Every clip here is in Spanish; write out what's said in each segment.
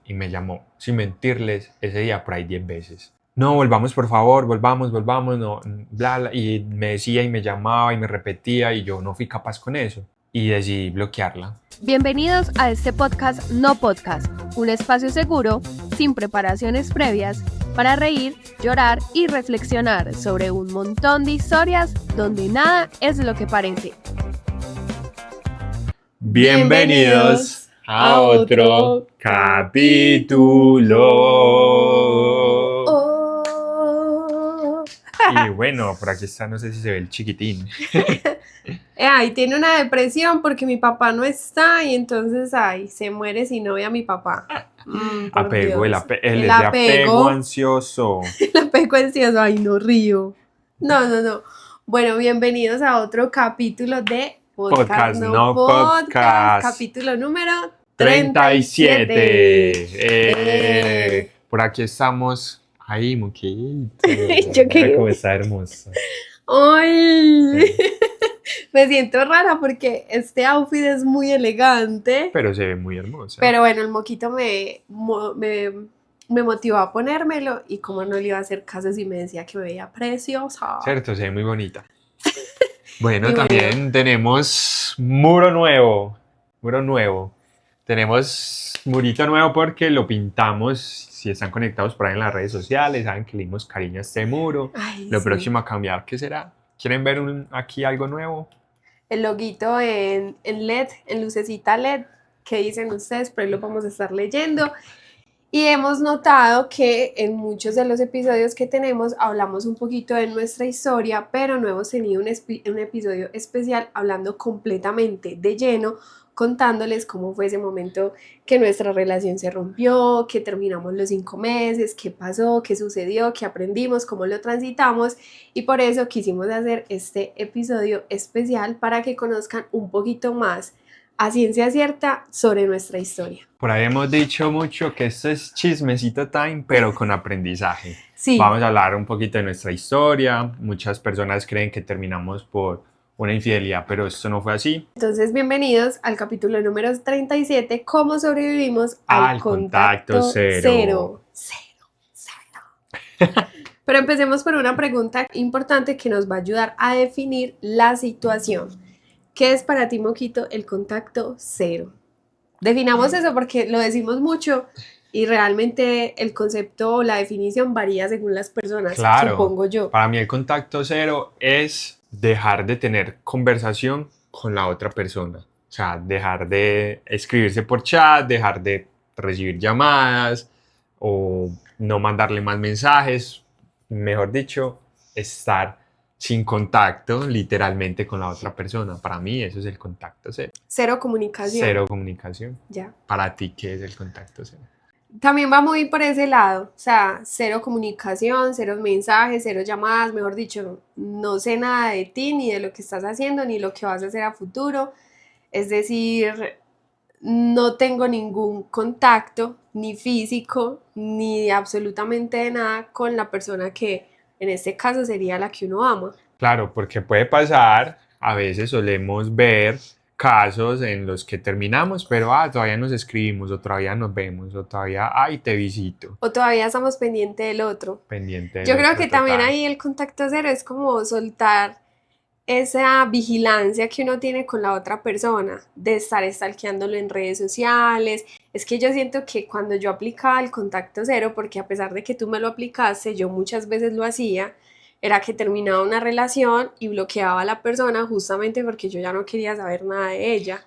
y me llamó, sin mentirles, ese día por ahí 10 veces. No, volvamos por favor, volvamos, no, bla, bla, y me decía y me llamaba y me repetía y yo no fui capaz con eso y decidí bloquearla. Bienvenidos a este podcast No Podcast, un espacio seguro, sin preparaciones previas, para reír, llorar y reflexionar sobre un montón de historias donde nada es lo que parece. Bienvenidos a otro capítulo. Y bueno, por aquí está, no sé si se ve el chiquitín. Ay, tiene una depresión porque mi papá no está y entonces, se muere si no ve a mi papá. Apego, Dios. el de apego ansioso. El apego ansioso, ay, no río. No. Bueno, bienvenidos a otro capítulo de Podcast No Podcast. Capítulo número 37. Por aquí estamos. Ay, Muquito. ¿Yo qué? Cómo está hermoso. Ay, me siento rara porque este outfit es muy elegante. Pero se ve muy hermosa. Pero bueno, el moquito me motivó a ponérmelo y como no le iba a hacer caso si me decía que me veía preciosa. Cierto, se ve muy bonita. Bueno, también tenemos muro nuevo. Tenemos murito nuevo porque lo pintamos. Si están conectados por ahí en las redes sociales, saben que le dimos cariño a este muro. Ay, Lo sí. próximo a cambiar, ¿qué será? ¿Quieren ver aquí algo nuevo? El loguito en LED, en lucecita LED. ¿Qué dicen ustedes? Por ahí lo vamos a estar leyendo. Y hemos notado que en muchos de los episodios que tenemos hablamos un poquito de nuestra historia, pero no hemos tenido un episodio especial hablando completamente de lleno, contándoles cómo fue ese momento que nuestra relación se rompió, que terminamos los 5 meses, qué pasó, qué sucedió, qué aprendimos, cómo lo transitamos, y por eso quisimos hacer este episodio especial para que conozcan un poquito más a ciencia cierta sobre nuestra historia. Por ahí hemos dicho mucho que esto es chismecito time, pero con aprendizaje. Sí. Vamos a hablar un poquito de nuestra historia. Muchas personas creen que terminamos por una infidelidad, pero esto no fue así. Entonces, bienvenidos al capítulo número 37, ¿cómo sobrevivimos al contacto cero? Pero empecemos por una pregunta importante que nos va a ayudar a definir la situación. ¿Qué es para ti, Moquito, el contacto cero? Definamos eso porque lo decimos mucho y realmente el concepto o la definición varía según las personas, claro, supongo yo. Para mí el contacto cero es dejar de tener conversación con la otra persona. O sea, dejar de escribirse por chat, dejar de recibir llamadas o no mandarle más mensajes. Mejor dicho, estar sin contacto literalmente con la otra persona. Para mí eso es el contacto cero. Cero comunicación. Cero comunicación. Ya. Para ti, ¿qué es el contacto cero? También va muy por ese lado, o sea, cero comunicación, cero mensajes, cero llamadas, mejor dicho, no sé nada de ti, ni de lo que estás haciendo, ni lo que vas a hacer a futuro. Es decir, no tengo ningún contacto, ni físico, ni absolutamente de nada con la persona que en este caso sería la que uno ama. Claro, porque puede pasar, a veces solemos ver casos en los que terminamos, pero todavía nos escribimos, o todavía nos vemos, o todavía, te visito. O todavía estamos pendientes del otro. Pendiente del Yo creo otro, que total. también ahí el contacto cero es como soltar esa vigilancia que uno tiene con la otra persona, de estar stalkeándolo en redes sociales. Es que yo siento que cuando yo aplicaba el contacto cero, porque a pesar de que tú me lo aplicaste, yo muchas veces lo hacía, era que terminaba una relación y bloqueaba a la persona justamente porque yo ya no quería saber nada de ella.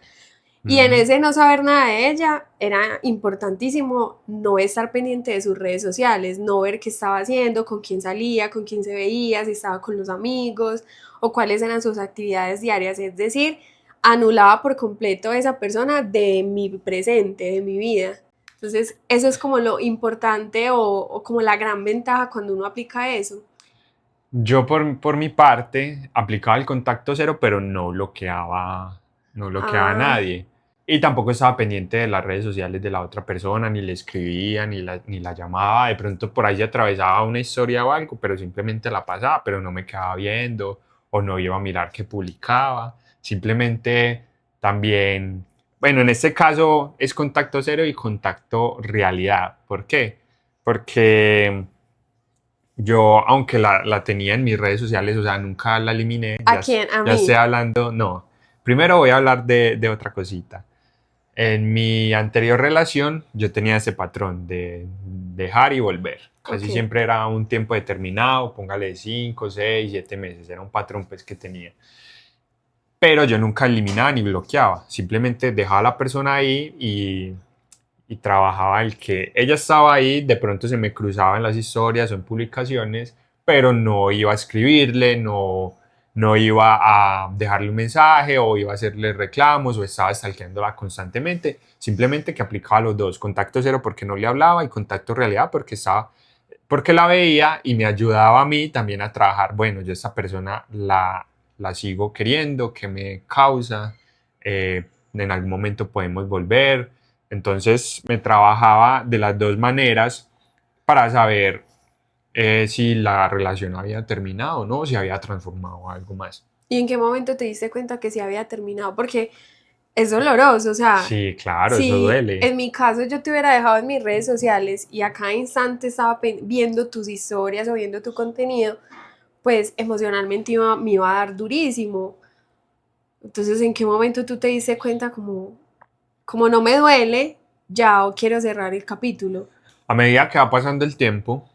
Y en ese no saber nada de ella, era importantísimo no estar pendiente de sus redes sociales, no ver qué estaba haciendo, con quién salía, con quién se veía, si estaba con los amigos o cuáles eran sus actividades diarias. Es decir, anulaba por completo a esa persona de mi presente, de mi vida. Entonces, eso es como lo importante o como la gran ventaja cuando uno aplica eso. Yo por mi parte aplicaba el contacto cero, pero no bloqueaba a nadie. Y tampoco estaba pendiente de las redes sociales de la otra persona, ni le escribía, ni la llamaba. De pronto por ahí se atravesaba una historia o algo, pero simplemente la pasaba, pero no me quedaba viendo o no iba a mirar qué publicaba. Simplemente también Bueno, en este caso es contacto cero y contacto realidad. ¿Por qué? Porque yo, aunque la tenía en mis redes sociales, o sea, nunca la eliminé, ¿A quién? A ya estoy mí. hablando, no. Primero voy a hablar de otra cosita. En mi anterior relación yo tenía ese patrón de dejar y volver. Ok. Casi siempre era un tiempo determinado, póngale 5, 6, 7 meses, era un patrón pues que tenía. Pero yo nunca eliminaba ni bloqueaba, simplemente dejaba a la persona ahí y trabajaba el que ella estaba ahí, de pronto se me cruzaba en las historias o en publicaciones, pero no iba a escribirle, no iba a dejarle un mensaje o iba a hacerle reclamos o estaba stalkeándola constantemente, simplemente que aplicaba los dos, contacto cero porque no le hablaba y contacto realidad porque la veía y me ayudaba a mí también a trabajar, bueno, yo esta persona la sigo queriendo, que me causa, en algún momento podemos volver, entonces me trabajaba de las dos maneras para saber si la relación había terminado o no, si había transformado algo más. ¿Y en qué momento te diste cuenta que sí había terminado? Porque es doloroso, o sea, Sí, claro, eso si duele. en mi caso yo te hubiera dejado en mis redes sociales y a cada instante estaba viendo tus historias o viendo tu contenido, pues emocionalmente me iba a dar durísimo. Entonces, ¿en qué momento tú te diste cuenta como no me duele, ya o quiero cerrar el capítulo? A medida que va pasando el tiempo,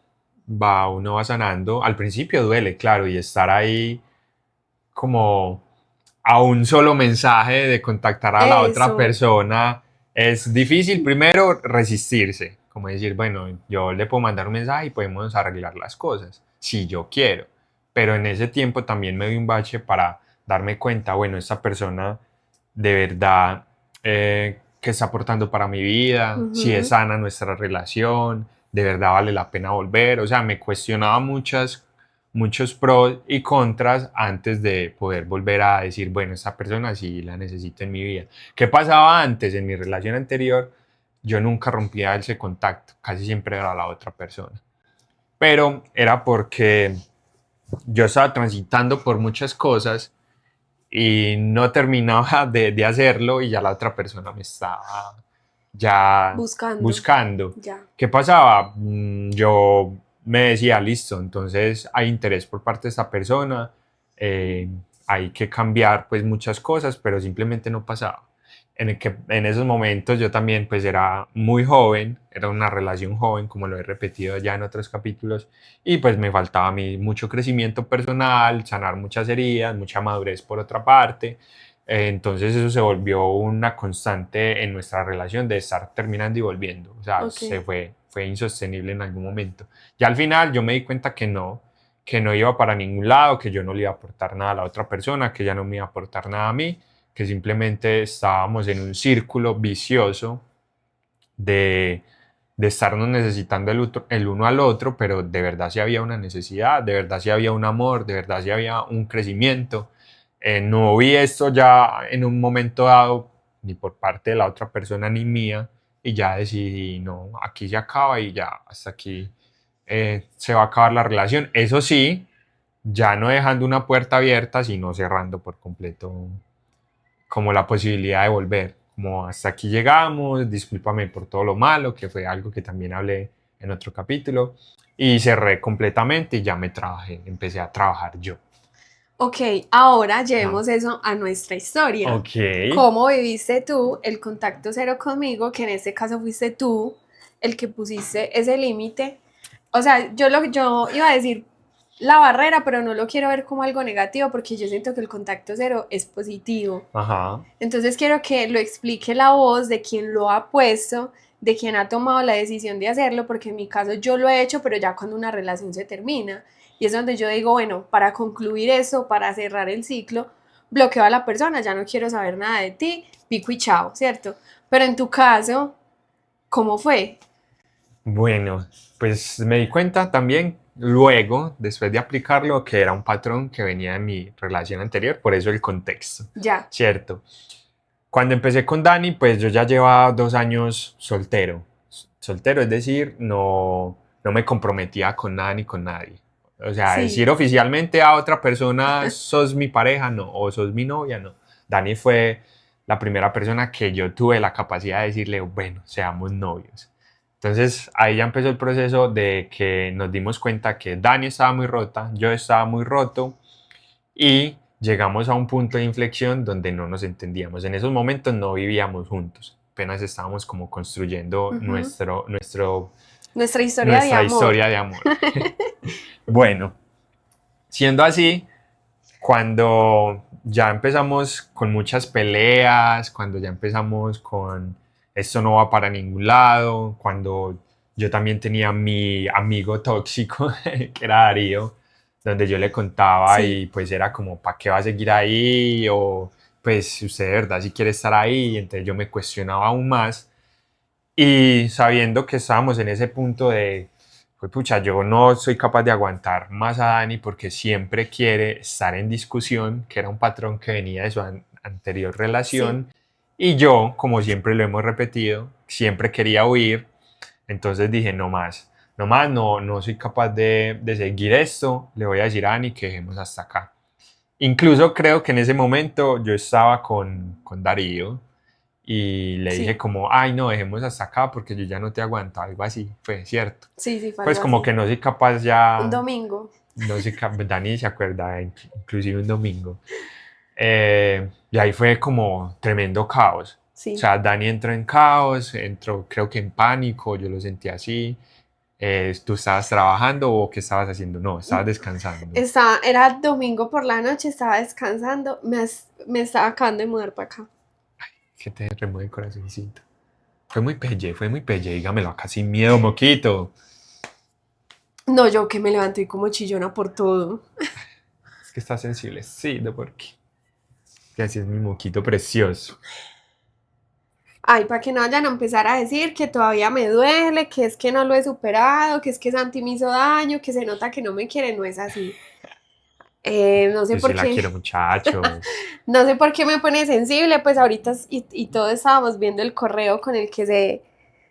uno va sanando. Al principio duele, claro, y estar ahí como a un solo mensaje de contactar a la otra Eso, persona es difícil. Primero, resistirse, como decir, bueno, yo le puedo mandar un mensaje y podemos arreglar las cosas, si yo quiero. Pero en ese tiempo también me di un bache para darme cuenta, bueno, esta persona de verdad que está aportando para mi vida, si es ujú. sana nuestra relación, de verdad vale la pena volver. O sea, me cuestionaba muchos pros y contras antes de poder volver a decir, bueno, esta persona sí la necesito en mi vida. ¿Qué pasaba antes en mi relación anterior? Yo nunca rompía ese contacto, casi siempre era la otra persona. Pero era porque yo estaba transitando por muchas cosas y no terminaba de hacerlo y ya la otra persona me estaba ya Buscando, buscando. ya. ¿Qué pasaba? Yo me decía, listo, entonces hay interés por parte de esta persona, eh, hay que cambiar pues muchas cosas, pero simplemente no pasaba. En esos momentos yo también pues era muy joven, era una relación joven, como lo he repetido ya en otros capítulos, y pues me faltaba a mí mucho crecimiento personal, sanar muchas heridas, mucha madurez por otra parte. Entonces eso se volvió una constante en nuestra relación de estar terminando y volviendo. O sea, Ok. fue insostenible en algún momento. Y al final yo me di cuenta que no iba para ningún lado, que yo no le iba a aportar nada a la otra persona, que ella no me iba a aportar nada a mí, que simplemente estábamos en un círculo vicioso de, de estarnos necesitando el uno al otro, pero de verdad sí había una necesidad, de verdad sí había un amor, de verdad sí había un crecimiento. No vi esto ya en un momento dado, ni por parte de la otra persona ni mía, y ya decidí, no, aquí se acaba y ya hasta aquí se va a acabar la relación. Eso sí, ya no dejando una puerta abierta, sino cerrando por completo como la posibilidad de volver, como hasta aquí llegamos, discúlpame por todo lo malo, que fue algo que también hablé en otro capítulo, y cerré completamente y ya me trabajé, empecé a trabajar yo. Ok, ahora Ajá. llevemos eso a nuestra historia. Ok. ¿Cómo viviste tú el contacto cero conmigo? Que en este caso fuiste tú el que pusiste ese límite. O sea, yo iba a decir la barrera, pero no lo quiero ver como algo negativo porque yo siento que el contacto cero es positivo. Ajá. Entonces quiero que lo explique la voz de quien lo ha puesto, de quien ha tomado la decisión de hacerlo, porque en mi caso yo lo he hecho, pero ya cuando una relación se termina. Y es donde yo digo, bueno, para concluir eso, para cerrar el ciclo, bloqueo a la persona, ya no quiero saber nada de ti, pico y chao, ¿cierto? Pero en tu caso, ¿cómo fue? Bueno, pues me di cuenta también luego, después de aplicarlo, que era un patrón que venía de mi relación anterior, por eso el contexto, Ya, ¿cierto? Cuando empecé con Dani, pues yo ya llevaba 2 años soltero. Soltero, es decir, no me comprometía con nada ni con nadie. O sea, decir sí, oficialmente a otra persona, sos mi pareja, no, o sos mi novia, no. Dani fue la primera persona que yo tuve la capacidad de decirle, bueno, seamos novios. Entonces ahí ya empezó el proceso de que nos dimos cuenta que Dani estaba muy rota, yo estaba muy roto y llegamos a un punto de inflexión donde no nos entendíamos. En esos momentos no vivíamos juntos, apenas estábamos como construyendo Nuestra historia de nuestra amor. historia de amor. Bueno, siendo así, cuando ya empezamos con muchas peleas, cuando ya empezamos con esto no va para ningún lado, cuando yo también tenía mi amigo tóxico, que era Darío, donde yo le contaba Sí. y pues era como, ¿para qué va a seguir ahí? O pues usted de verdad si quiere estar ahí, entonces yo me cuestionaba aún más y sabiendo que estábamos en ese punto de, pues pucha, yo no soy capaz de aguantar más a Dani porque siempre quiere estar en discusión, que era un patrón que venía de su anterior relación, y yo, como siempre lo hemos repetido, siempre quería huir, entonces dije, no más, no más, no soy capaz de seguir esto, le voy a decir a Dani que dejemos hasta acá. Incluso creo que en ese momento yo estaba con Darío y le dije Sí, como, ay no, dejemos hasta acá porque yo ya no te aguanto, algo así, fue cierto. sí, fue Pues algo como así. que no soy capaz Un ya, domingo. no sé, Dani se acuerda, inclusive un domingo. Y ahí fue como tremendo caos. O Sí. sea, Dani entró en caos, entró creo que en pánico, yo lo sentí así. ¿Tú estabas trabajando o qué estabas haciendo? No, estabas descansando. Era domingo por la noche, estaba descansando, me estaba acabando de mudar para acá. Que te remueve el corazoncito. Fue muy pelle, dígamelo acá sin miedo, moquito. No, yo que me levanté como chillona por todo. Es que está sensible, sí, ¿no? Porque que así es mi moquito precioso. Ay, para que no vayan a empezar a decir que todavía me duele, que es que no lo he superado, que es que Santi me hizo daño, que se nota que no me quiere, no es así. No sé Yo sí por la qué, quiero, muchachos. no sé por qué me pone sensible, pues ahorita y todos estábamos viendo el correo con el que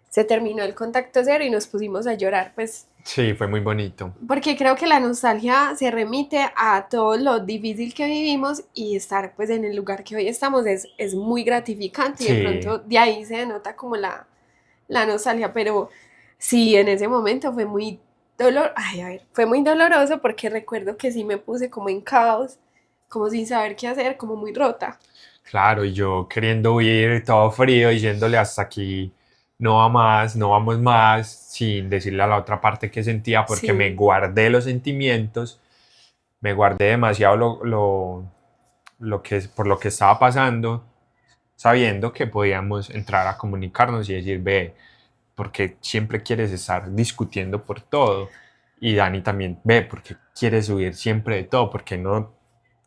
se terminó el contacto cero y nos pusimos a llorar, pues Sí, fue muy bonito. porque creo que la nostalgia se remite a todo lo difícil que vivimos y estar pues en el lugar que hoy estamos es muy gratificante y de Sí, pronto de ahí se denota como la nostalgia, pero sí, en ese momento fue muy fue muy doloroso porque recuerdo que sí me puse como en caos, como sin saber qué hacer, como muy rota. claro, y yo queriendo huir, todo frío, diciéndole hasta aquí, no va más, no vamos más, sin decirle a la otra parte que sentía, porque me Sí, guardé los sentimientos, me guardé demasiado por lo que estaba pasando, sabiendo que podíamos entrar a comunicarnos y decir, ve, porque siempre quieres estar discutiendo por todo. Y Dani también ve, porque quieres subir siempre de todo, porque no,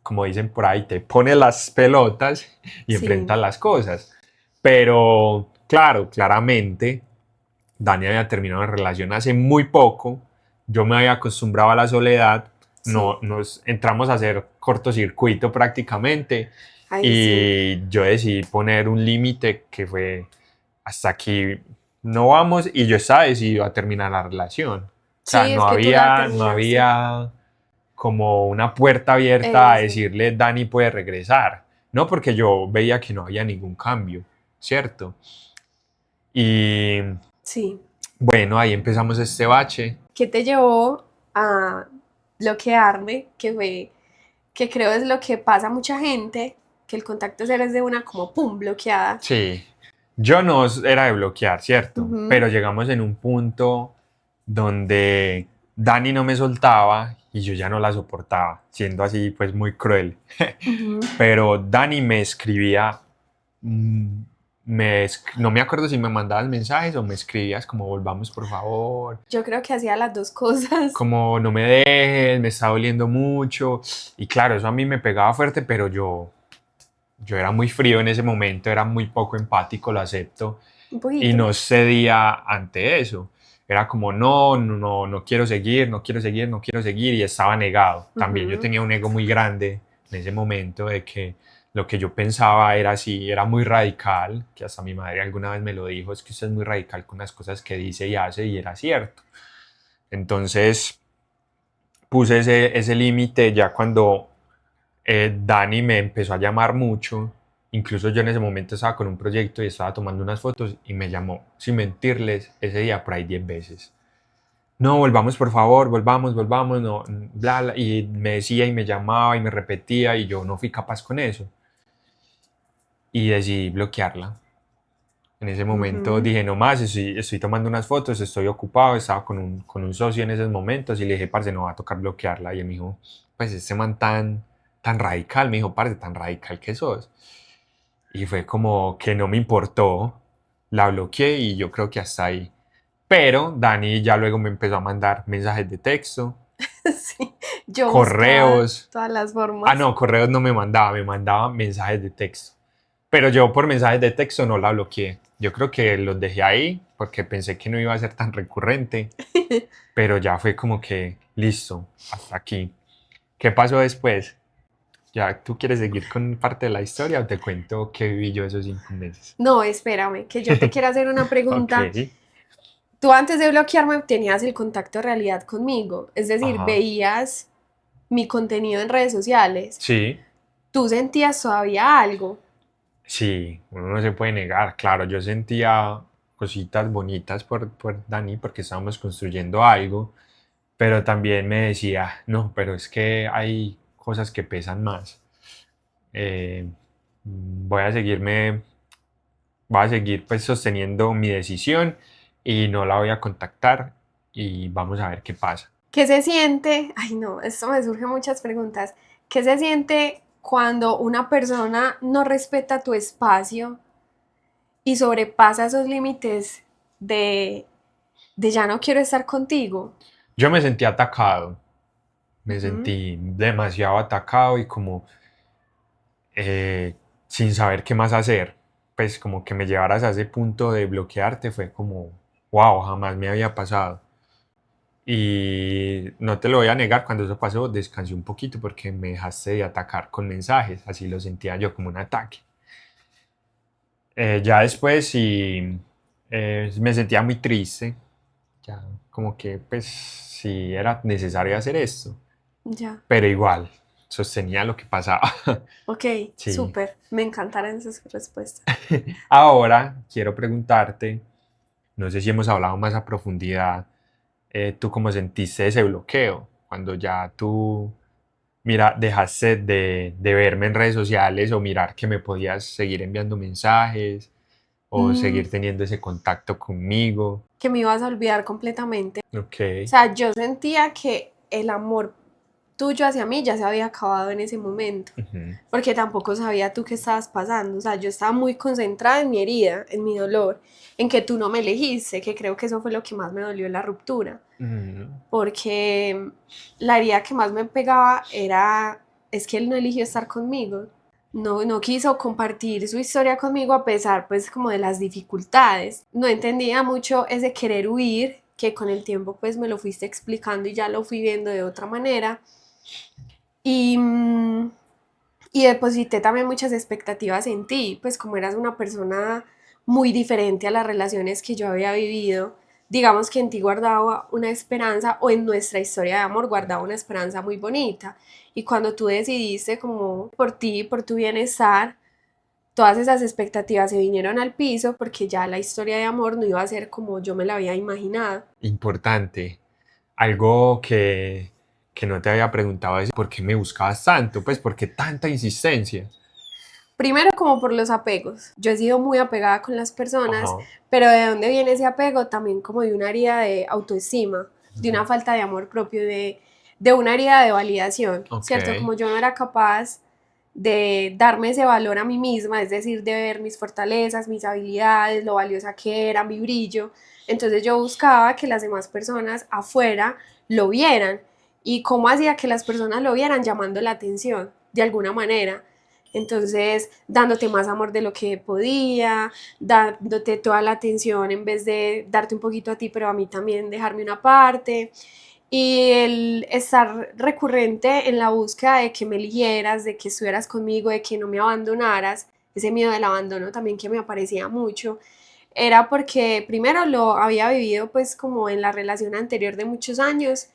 como dicen por ahí, te pone las pelotas y sí, enfrentas las cosas. Pero, claro, claramente, Dani había terminado la relación hace muy poco, yo me había acostumbrado a la soledad, sí. nos entramos a hacer cortocircuito prácticamente Ay, sí. y yo decidí poner un límite que fue hasta aquí no vamos y yo estaba decidido a terminar la relación. O sea, Sí, es que tú la no terminaste. había como una puerta abierta a Eso. decirle Dani puede regresar. No, porque yo veía que no había ningún cambio, ¿cierto? Y Sí. bueno, ahí empezamos este bache. ¿Qué te llevó a bloquearme? Que creo es lo que pasa a mucha gente, que el contacto cero es de una como pum, bloqueada. Sí, yo no era de bloquear, ¿cierto? Ujú, Pero llegamos en un punto donde Dani no me soltaba y yo ya no la soportaba, siendo así pues muy cruel. ujú. Pero Dani me escribía, no me acuerdo si me mandabas mensajes o me escribías como volvamos por favor, Yo creo que hacía las dos cosas. como no me dejes, me está doliendo mucho. Y claro, eso a mí me pegaba fuerte, pero yo era muy frío en ese momento, era muy poco empático, lo acepto, Un y poquito. no cedía ante eso. Era como, no quiero seguir, no quiero seguir, no quiero seguir, y estaba negado. También yo Ujú. tenía un ego muy grande en ese momento de que lo que yo pensaba era así, era muy radical, que hasta mi madre alguna vez me lo dijo, es que usted es muy radical con las cosas que dice y hace, y era cierto. Entonces puse ese límite ya cuando Dani me empezó a llamar mucho Incluso yo en ese momento estaba con un proyecto y estaba tomando unas fotos y me llamó, sin mentirles, ese día por ahí 10 veces. No, volvamos por favor, volvamos, no, bla, bla. Y me decía y me llamaba y me repetía y yo no fui capaz con eso. Y decidí bloquearla. En ese momento Ujú. dije, no más, estoy tomando unas fotos, estoy ocupado, estaba con un socio en esos momentos y le dije, parce, no va a tocar bloquearla. Y él me dijo, pues este man tan radical, me dijo, parce, tan radical que sos. Y fue como que no me importó, la bloqueé y yo creo que hasta ahí. Pero Dani ya luego me empezó a mandar mensajes de texto, Sí, yo buscaba correos. todas las Ah, formas. no, correos no me mandaba mensajes de texto. Pero yo por mensajes de texto no la bloqueé. Yo creo que los dejé ahí porque pensé que no iba a ser tan recurrente, pero ya fue como que listo, hasta aquí. ¿Qué pasó después? ¿Ya tú quieres seguir con parte de la historia o te cuento qué viví yo esos 5 meses? No, espérame, que yo te quiero hacer una Ok, pregunta. Tú antes de bloquearme tenías el contacto de realidad conmigo, es decir, ajá. veías mi contenido en redes sociales. Sí, ¿Tú sentías todavía algo? sí, uno no se puede negar. Claro, yo sentía cositas bonitas por Dani porque estábamos construyendo algo, pero también me decía, no, pero es que hay cosas que pesan más. Eh, voy a seguirme, voy a seguir pues sosteniendo mi decisión y no la voy a contactar y vamos a ver qué pasa. ¿Qué se siente? Ay, no, esto me surgen muchas preguntas. ¿Qué se siente cuando una persona no respeta tu espacio y sobrepasa esos límites de, de ya no quiero estar contigo? Yo me sentí atacado, me Ujú. sentí demasiado atacado y como sin saber qué más hacer. Pues como que me llevaras a ese punto de bloquearte fue como, wow, jamás me había pasado. Y no te lo voy a negar, cuando eso pasó descansé un poquito porque me dejaste de atacar con mensajes, así lo sentía yo como un ataque. Ya después sí me sentía muy triste, ya como que pues sí era necesario hacer esto, Ya, pero igual sostenía lo que pasaba. ok, Sí. súper. Me encantaron esas respuestas. Ahora quiero preguntarte, no sé si hemos hablado más a profundidad, ¿tú cómo sentiste ese bloqueo? Cuando ya tú, mira, dejaste de verme en redes sociales o mirar que me podías seguir enviando mensajes o Mm, seguir teniendo ese contacto conmigo. que me ibas a olvidar completamente. Ok. O sea, yo sentía que el amor tuyo hacia mí ya se había acabado en ese momento, Ujú, porque tampoco sabía tú qué estabas pasando. O sea, yo estaba muy concentrada en mi herida, en mi dolor, en que tú no me elegiste, que creo que eso fue lo que más me dolió en la ruptura, ujú, porque la herida que más me pegaba es que él no eligió estar conmigo. No quiso compartir su historia conmigo a pesar pues como de las dificultades. No entendía mucho ese querer huir, que con el tiempo pues me lo fuiste explicando y ya lo fui viendo de otra manera. Y, y deposité también muchas expectativas en ti, pues como eras una persona muy diferente a las relaciones que yo había vivido, digamos que en ti guardaba una esperanza o en nuestra historia de amor guardaba una esperanza muy bonita. Y cuando tú decidiste como por ti, por tu bienestar, todas esas expectativas se vinieron al piso porque ya la historia de amor no iba a ser como yo me la había imaginado. importante. Algo que no te había preguntado es por qué me buscabas tanto, pues por qué tanta insistencia. Primero como por los apegos. Yo he sido muy apegada con las personas, Ajá. pero ¿de dónde viene ese apego? También como de una herida de autoestima, de Ujú. una falta de amor propio, de una herida de validación, Ok. ¿cierto? Como yo no era capaz de darme ese valor a mí misma, es decir, de ver mis fortalezas, mis habilidades, lo valiosa que era, mi brillo. Entonces yo buscaba que las demás personas afuera lo vieran. ¿Y cómo hacía que las personas lo vieran? Llamando la atención, de alguna manera. Entonces, dándote más amor de lo que podía, dándote toda la atención en vez de darte un poquito a ti, pero a mí también dejarme una parte. Y el estar recurrente en la búsqueda de que me eligieras, de que estuvieras conmigo, de que no me abandonaras, ese miedo del abandono también que me aparecía mucho, era porque primero lo había vivido pues como en la relación anterior de muchos años,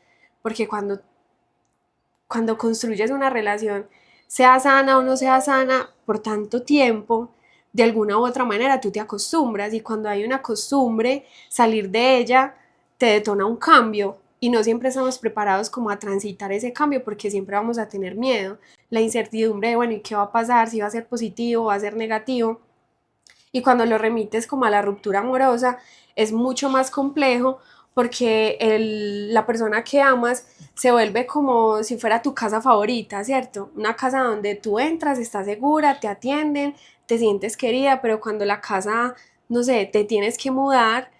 porque cuando construyes una relación sea sana o no sea sana, por tanto tiempo, de alguna u otra manera tú te acostumbras y cuando hay una costumbre, salir de ella te detona un cambio y no siempre estamos preparados como a transitar ese cambio porque siempre vamos a tener miedo, la incertidumbre de, bueno, ¿y qué va a pasar? Si va a ser positivo, va a ser negativo. Y cuando lo remites como a la ruptura amorosa, es mucho más complejo porque la persona que amas se vuelve como si fuera tu casa favorita, ¿cierto? Una casa donde tú entras, estás segura, te atienden, te sientes querida, pero cuando la casa, no sé, te tienes que mudar,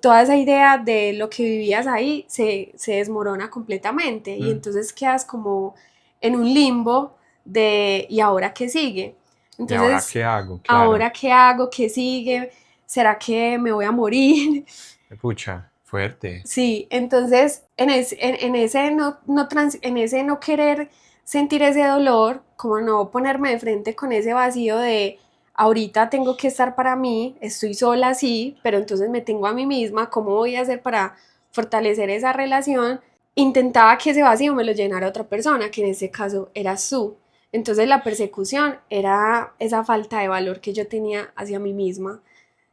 toda esa idea de lo que vivías ahí se desmorona completamente y entonces quedas como en un limbo de ¿y ahora qué sigue? ¿Y ahora Entonces, qué hago? Claro. ¿ahora qué hago? ¿Qué sigue? ¿Será que me voy a morir? Pucha, fuerte. Sí, entonces en ese en ese no querer sentir ese dolor, como no ponerme de frente con ese vacío de ahorita tengo que estar para mí, estoy sola sí, pero entonces me tengo a mí misma, ¿cómo voy a hacer para fortalecer esa relación? Intentaba que ese vacío me lo llenara otra persona, que en este caso eras tú. Entonces la persecución era esa falta de valor que yo tenía hacia mí misma.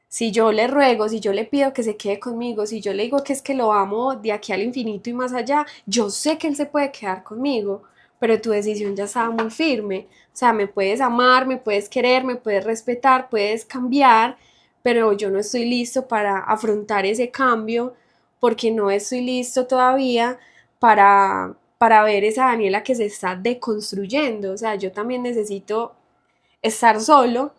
Si yo le ruego, si yo le pido que se quede conmigo, si yo le digo que es que lo amo de aquí al infinito y más allá, yo sé que él se puede quedar conmigo, pero tu decisión ya estaba muy firme. O sea, me puedes amar, me puedes querer, me puedes respetar, puedes cambiar, pero yo no estoy listo para afrontar ese cambio porque no estoy listo todavía para ver esa Daniela que se está deconstruyendo. O sea, yo también necesito estar solo,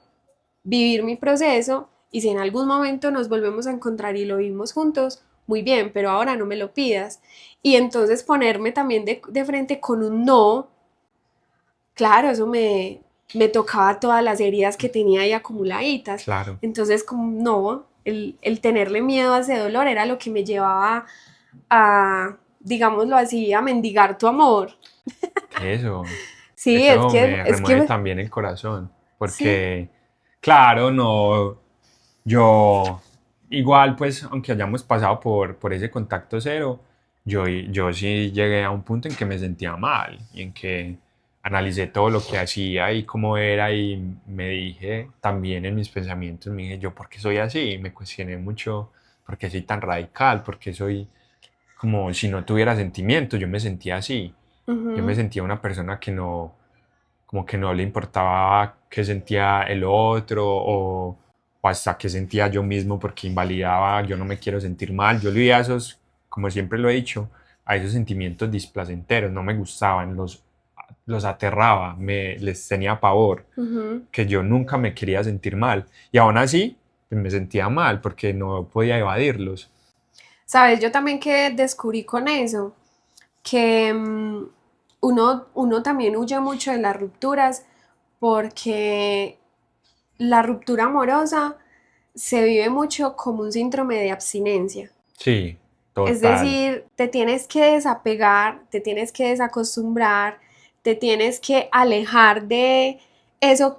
vivir mi proceso y si en algún momento nos volvemos a encontrar y lo vivimos juntos, muy bien, pero ahora no me lo pidas. Y entonces ponerme también de frente con un no, claro, eso me tocaba todas las heridas que tenía ahí acumuladitas. Claro. Entonces, como no, el tenerle miedo a ese dolor era lo que me llevaba a, digámoslo así, a mendigar tu amor. Eso, Sí, eso me es remueve que, también el corazón, sí. porque, claro, no, yo, igual, pues, aunque hayamos pasado por ese contacto cero, yo sí llegué a un punto en que me sentía mal y en que analicé todo lo que hacía y cómo era y me dije también en mis pensamientos, me dije, yo, ¿por qué soy así? Me cuestioné mucho, ¿por qué soy tan radical? ¿Por qué soy como si no tuviera sentimientos? Yo me sentía así. Yo me Ujú. sentía una persona que no, como que no le importaba qué sentía el otro o hasta qué sentía yo mismo porque invalidaba, yo no me quiero sentir mal. Yo le di a esos, como siempre lo he dicho, a esos sentimientos displacenteros, no me gustaban, los aterraba, les tenía pavor, Ujú. que yo nunca me quería sentir mal. Y aún así, pues, me sentía mal porque no podía evadirlos. Sabes, yo también que descubrí con eso, que uno también huye mucho de las rupturas porque la ruptura amorosa se vive mucho como un síndrome de abstinencia. Sí, Es total. decir, te tienes que desapegar, te tienes que desacostumbrar, te tienes que alejar de eso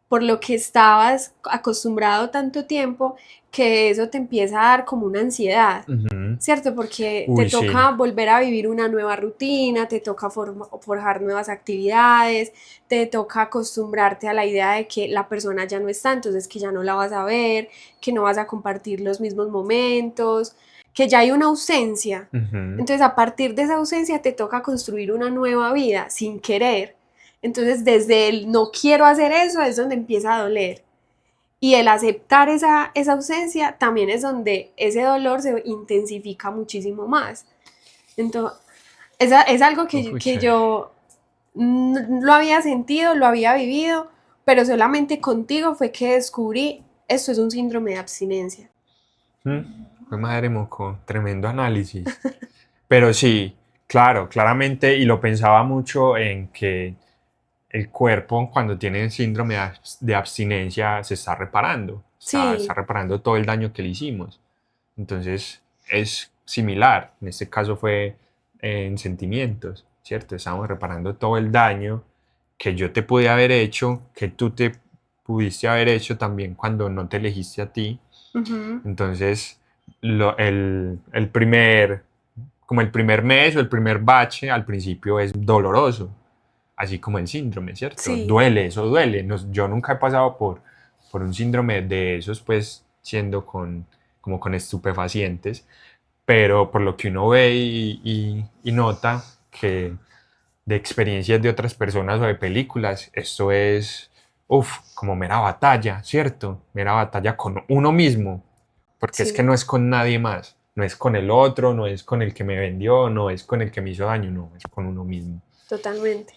por lo que estabas acostumbrado tanto tiempo que eso te empieza a dar como una ansiedad, Ujú. ¿cierto? Porque te Uy, sí. toca volver a vivir una nueva rutina, te toca forjar nuevas actividades, te toca acostumbrarte a la idea de que la persona ya no está, entonces que ya no la vas a ver, que no vas a compartir los mismos momentos, que ya hay una ausencia. Ujú. Entonces a partir de esa ausencia te toca construir una nueva vida sin querer. Entonces, desde el no quiero hacer eso es donde empieza a doler. Y el aceptar esa ausencia también es donde ese dolor se intensifica muchísimo más. Entonces, es algo que Pucha. yo lo había sentido, lo había vivido, pero solamente contigo fue que descubrí esto es un síndrome de abstinencia. Fue madre moco, tremendo análisis. Pero sí, claro, claramente, y lo pensaba mucho en que el cuerpo cuando tiene síndrome de abstinencia se está reparando, está Sí, reparando todo el daño que le hicimos. Entonces es similar, en este caso fue en sentimientos, ¿cierto? Estamos reparando todo el daño que yo te pude haber hecho, que tú te pudiste haber hecho también cuando no te elegiste a ti. ujú, Entonces, el primer, como el primer mes o el primer bache al principio es doloroso. así como el síndrome, ¿cierto? Sí. Duele, eso duele. Yo nunca he pasado por un síndrome de esos, pues siendo como con estupefacientes, pero por lo que uno ve y nota que de experiencias de otras personas o de películas, esto es, como mera batalla, ¿cierto? Mera batalla con uno mismo, porque es que Sí, no es con nadie más, no es con el otro, no es con el que me vendió, no es con el que me hizo daño, no, es con uno mismo. totalmente.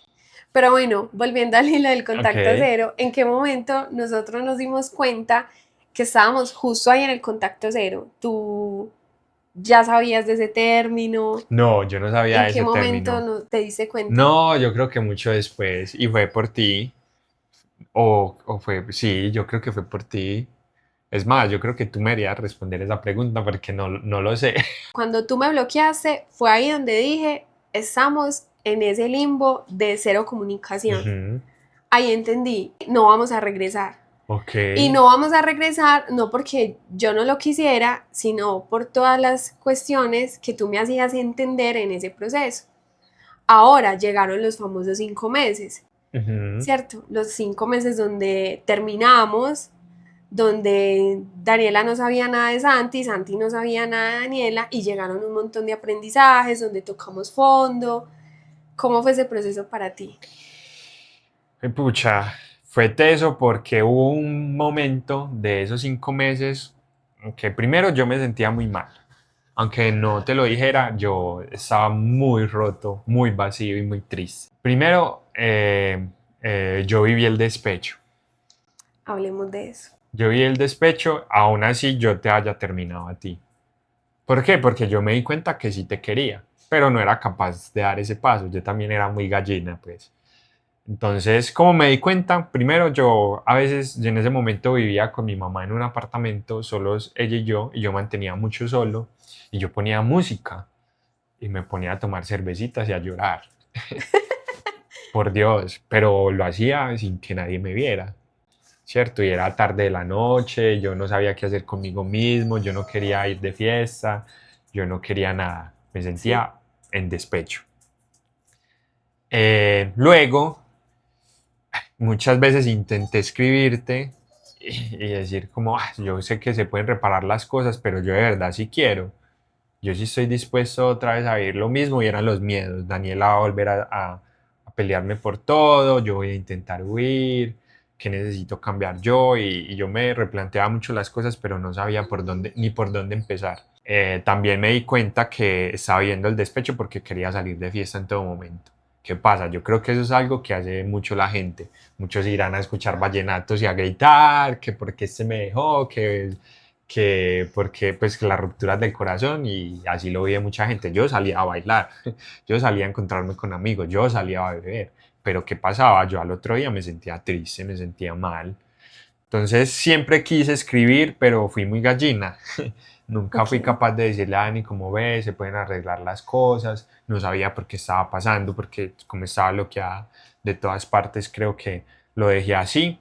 Pero bueno, volviendo al hilo del Ok. contacto cero, ¿en qué momento nosotros nos dimos cuenta que estábamos justo ahí en el contacto cero? ¿Tú ya sabías de ese término? No, yo no sabía ¿En qué ese momento término. no te diste cuenta? No, yo creo que mucho después, y fue por ti, o fue, sí, yo creo que fue por ti. Es más, yo creo que tú me harías responder esa pregunta porque no lo sé. Cuando tú me bloqueaste, fue ahí donde dije, estamos en ese limbo de cero comunicación. Ujú. Ahí entendí, no vamos a regresar. Ok. Y no vamos a regresar no porque yo no lo quisiera, sino por todas las cuestiones que tú me hacías entender en ese proceso. Ahora llegaron los famosos 5 meses, Ujú. ¿cierto? Los 5 meses donde terminamos, donde Daniela no sabía nada de Santi, Santi no sabía nada de Daniela y llegaron un montón de aprendizajes donde tocamos fondo. ¿Cómo fue ese proceso para ti? Pucha, fue teso porque hubo un momento de esos 5 meses que primero yo me sentía muy mal. Aunque no te lo dijera, yo estaba muy roto, muy vacío y muy triste. Primero, yo viví el despecho. Hablemos de eso. Yo viví el despecho, aún así yo te haya terminado a ti. ¿Por qué? Porque yo me di cuenta que sí te quería, pero no era capaz de dar ese paso. Yo también era muy gallina, pues. Entonces, como me di cuenta, primero yo en ese momento vivía con mi mamá en un apartamento, solos ella y yo mantenía mucho solo, y yo ponía música, y me ponía a tomar cervecitas y a llorar, por Dios, pero lo hacía sin que nadie me viera, ¿cierto? Y era tarde de la noche, yo no sabía qué hacer conmigo mismo, yo no quería ir de fiesta, yo no quería nada, me Sí. sentía en despecho. Luego, muchas veces intenté escribirte y decir como, yo sé que se pueden reparar las cosas, pero yo de verdad sí quiero. Yo sí estoy dispuesto otra vez a vivir lo mismo y eran los miedos. Daniela va a volver a pelearme por todo, yo voy a intentar huir, que necesito cambiar yo y yo me replanteaba mucho las cosas, pero no sabía por dónde ni por dónde empezar. También me di cuenta que estaba viendo el despecho porque quería salir de fiesta en todo momento. ¿Qué pasa? Yo creo que eso es algo que hace mucho la gente. Muchos irán a escuchar vallenatos y a gritar, que por qué se me dejó, que porque pues que la ruptura del corazón y así lo veía mucha gente. Yo salía a bailar, yo salía a encontrarme con amigos, yo salía a beber, pero ¿qué pasaba? Yo al otro día me sentía triste, me sentía mal. Entonces siempre quise escribir, pero fui muy gallina. Nunca Ok. fui capaz de decirle a Dani cómo ves, se pueden arreglar las cosas. No sabía por qué estaba pasando, porque como estaba bloqueada de todas partes, creo que lo dejé así.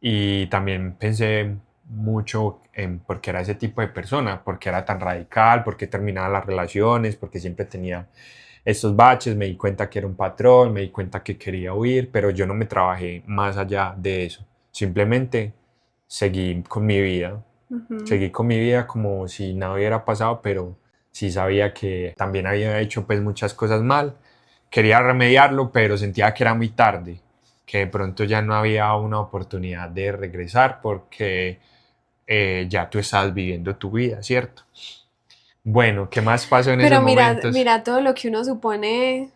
Y también pensé mucho en por qué era ese tipo de persona, por qué era tan radical, por qué terminaba las relaciones, porque siempre tenía estos baches. Me di cuenta que era un patrón, me di cuenta que quería huir, pero yo no me trabajé más allá de eso. Simplemente seguí con mi vida. Ujú. Seguí con mi vida como si nada hubiera pasado, pero sí sabía que también había hecho pues muchas cosas mal. Quería remediarlo, pero sentía que era muy tarde, que de pronto ya no había una oportunidad de regresar porque ya tú estabas viviendo tu vida, ¿cierto? Bueno, ¿qué más pasó en esos Pero mira, momentos? mira todo lo que uno supone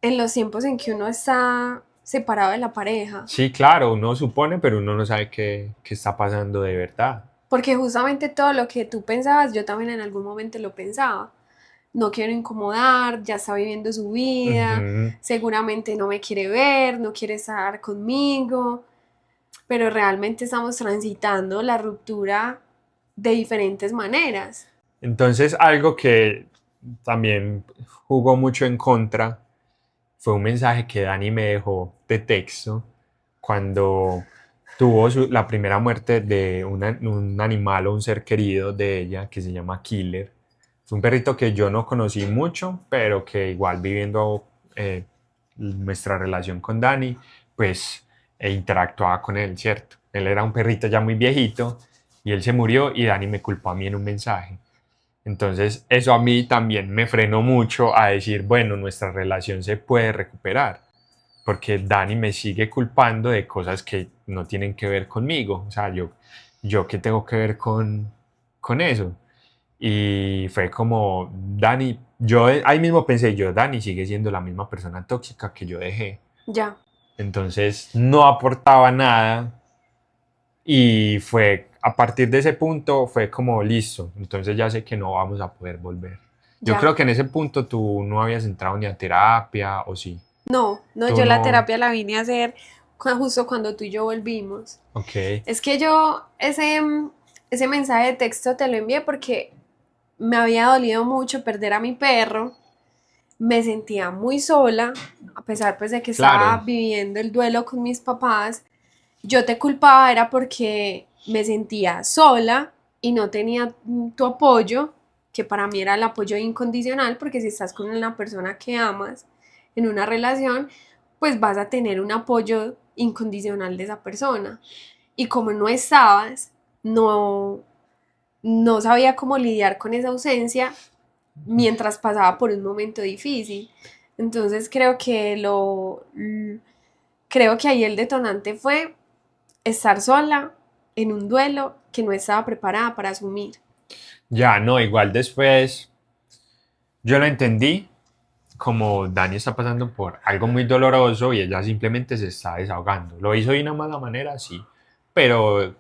en los tiempos en que uno está separado de la pareja. Sí, claro, uno supone, pero uno no sabe qué está pasando de verdad. Porque justamente todo lo que tú pensabas, yo también en algún momento lo pensaba. No quiero incomodar, ya está viviendo su vida, Ujú. seguramente no me quiere ver, no quiere estar conmigo, pero realmente estamos transitando la ruptura de diferentes maneras. Entonces, algo que también jugó mucho en contra fue un mensaje que Dani me dejó de texto cuando tuvo la primera muerte de un animal o un ser querido de ella que se llama Killer. Fue un perrito que yo no conocí mucho, pero que igual viviendo nuestra relación con Dani, pues interactuaba con él, ¿cierto? Él era un perrito ya muy viejito y él se murió y Dani me culpó a mí en un mensaje. Entonces eso a mí también me frenó mucho a decir, bueno, nuestra relación se puede recuperar, porque Dani me sigue culpando de cosas que no tienen que ver conmigo. O sea, yo qué tengo que ver con eso. Y fue como, Dani, yo ahí mismo pensé yo, Dani sigue siendo la misma persona tóxica que yo dejé. Ya. Entonces no aportaba nada y fue, a partir de ese punto fue como listo, entonces ya sé que no vamos a poder volver. Yo Ya. creo que en ese punto tú no habías entrado ni a terapia o sí. No, no, Tú yo la no, terapia la vine a hacer justo cuando tú y yo volvimos. ok, Es que yo ese mensaje de texto te lo envié porque me había dolido mucho perder a mi perro. Me sentía muy sola, a pesar pues de que estaba claro, viviendo el duelo con mis papás. Yo te culpaba era porque me sentía sola y no tenía tu apoyo, que para mí era el apoyo incondicional, porque si estás con una persona que amas en una relación, pues vas a tener un apoyo incondicional de esa persona. Y como no estabas, no, no sabía cómo lidiar con esa ausencia mientras pasaba por un momento difícil. Entonces creo que ahí el detonante fue estar sola en un duelo que no estaba preparada para asumir. ya no, igual después yo lo entendí como Dani está pasando por algo muy doloroso y ella simplemente se está desahogando. Lo hizo de una mala manera, sí, pero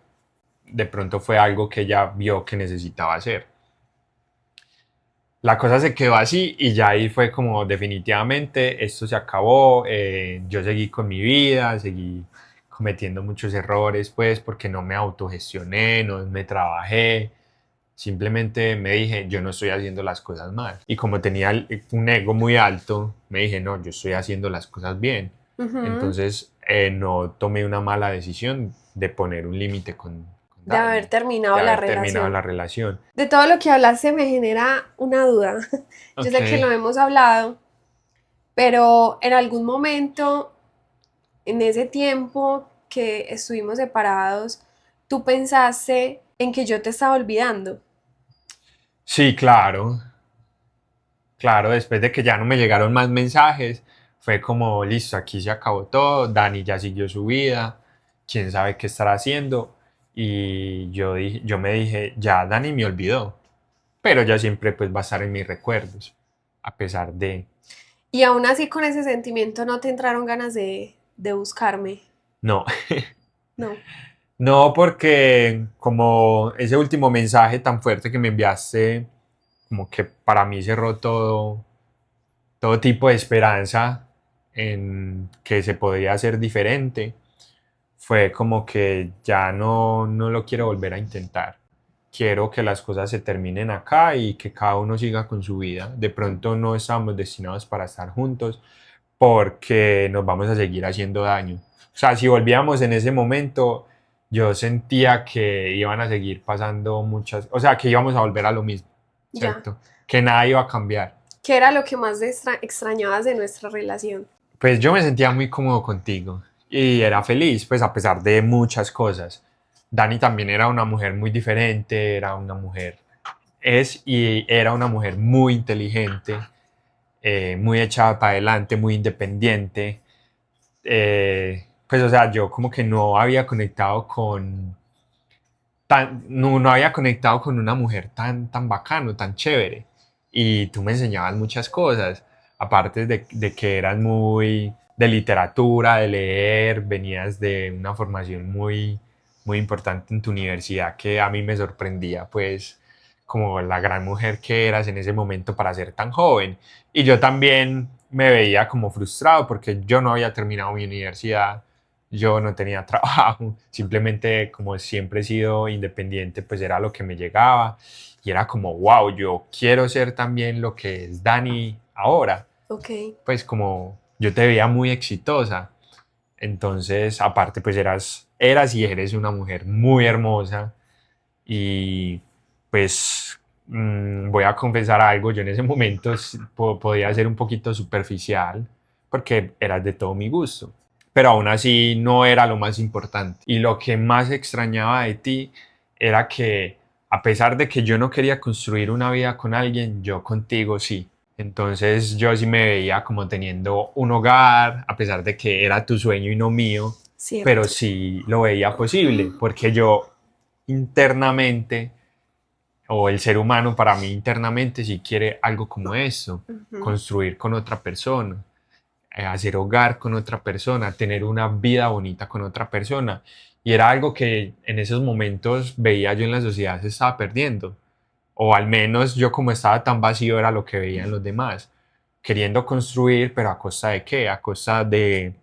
de pronto fue algo que ella vio que necesitaba hacer. La cosa se quedó así y ya ahí fue como definitivamente esto se acabó, yo seguí con mi vida, seguí cometiendo muchos errores pues porque no me autogestioné, no me trabajé, simplemente me dije yo no estoy haciendo las cosas mal y como tenía un ego muy alto me dije no, yo estoy haciendo las cosas bien, Ujú. entonces no tomé una mala decisión de poner un límite con De haber Dani, terminado de la haber terminado relación. la relación. De todo lo que hablaste me genera una duda. Yo Ok. sé que lo hemos hablado, pero en algún momento, en ese tiempo que estuvimos separados, tú pensaste en que yo te estaba olvidando. Sí, claro, claro, después de que ya no me llegaron más mensajes, fue como, listo, aquí se acabó todo, Dani ya siguió su vida, quién sabe qué estará haciendo, y yo me dije, ya Dani me olvidó, pero ya siempre pues va a estar en mis recuerdos, a pesar de, Y aún así con ese sentimiento no te entraron ganas de buscarme. no, No, no porque como ese último mensaje tan fuerte que me enviaste, como que para mí cerró todo tipo de esperanza en que se podría hacer diferente, fue como que ya no lo quiero volver a intentar. Quiero que las cosas se terminen acá y que cada uno siga con su vida. De pronto no estamos destinados para estar juntos porque nos vamos a seguir haciendo daño. O sea, si volvíamos en ese momento, yo sentía que iban a seguir pasando muchas, o sea, que íbamos a volver a lo mismo, ya. ¿cierto? Que nada iba a cambiar. ¿Qué era lo que más extrañabas de nuestra relación? Pues yo me sentía muy cómodo contigo y era feliz, pues a pesar de muchas cosas. Dani también era una mujer muy diferente, era una mujer, es y era una mujer muy inteligente, muy echada para adelante, muy independiente. Pues o sea, yo como que no había conectado no había conectado con una mujer tan bacano, tan chévere. Y tú me enseñabas muchas cosas, aparte de que eras muy de literatura, de leer, venías de una formación muy importante en tu universidad que a mí me sorprendía, pues, como la gran mujer que eras en ese momento para ser tan joven. Y yo también me veía como frustrado porque yo no había terminado mi universidad, yo no tenía trabajo, simplemente como siempre he sido independiente, pues era lo que me llegaba y era como, wow, yo quiero ser también lo que es Dani ahora, Ok. pues como yo te veía muy exitosa, entonces aparte pues eras y eres una mujer muy hermosa y pues voy a confesar algo, yo en ese momento podía ser un poquito superficial, porque eras de todo mi gusto. Pero aún así no era lo más importante. Y lo que más extrañaba de ti era que a pesar de que yo no quería construir una vida con alguien, yo contigo sí. Entonces yo sí me veía como teniendo un hogar, a pesar de que era tu sueño y no mío, pero Cierto. sí lo veía posible, porque yo internamente, o el ser humano para mí internamente, sí quiere algo como eso, Ujú. construir con otra persona, hacer hogar con otra persona, tener una vida bonita con otra persona. Y era algo que en esos momentos veía yo en la sociedad se estaba perdiendo. O al menos yo como estaba tan vacío era lo que veía en los demás. Queriendo construir, pero ¿a costa de qué? A costa de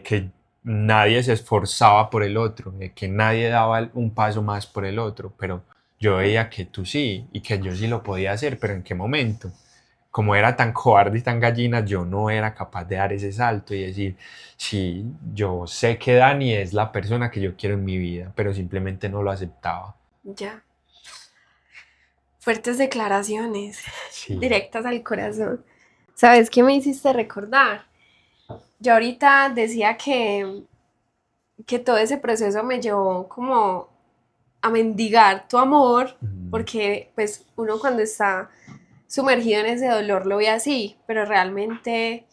que nadie se esforzaba por el otro, de que nadie daba un paso más por el otro. Pero yo veía que tú sí y que yo sí lo podía hacer, pero ¿en qué momento? Como era tan cobarde y tan gallina, yo no era capaz de dar ese salto y decir, sí, yo sé que Dani es la persona que yo quiero en mi vida, pero simplemente no lo aceptaba. Ya. Fuertes declaraciones, Sí. directas al corazón. ¿Sabes qué me hiciste recordar? Yo ahorita decía que todo ese proceso me llevó como a mendigar tu amor, Mm. porque pues uno cuando está sumergido en ese dolor lo ve así, pero realmente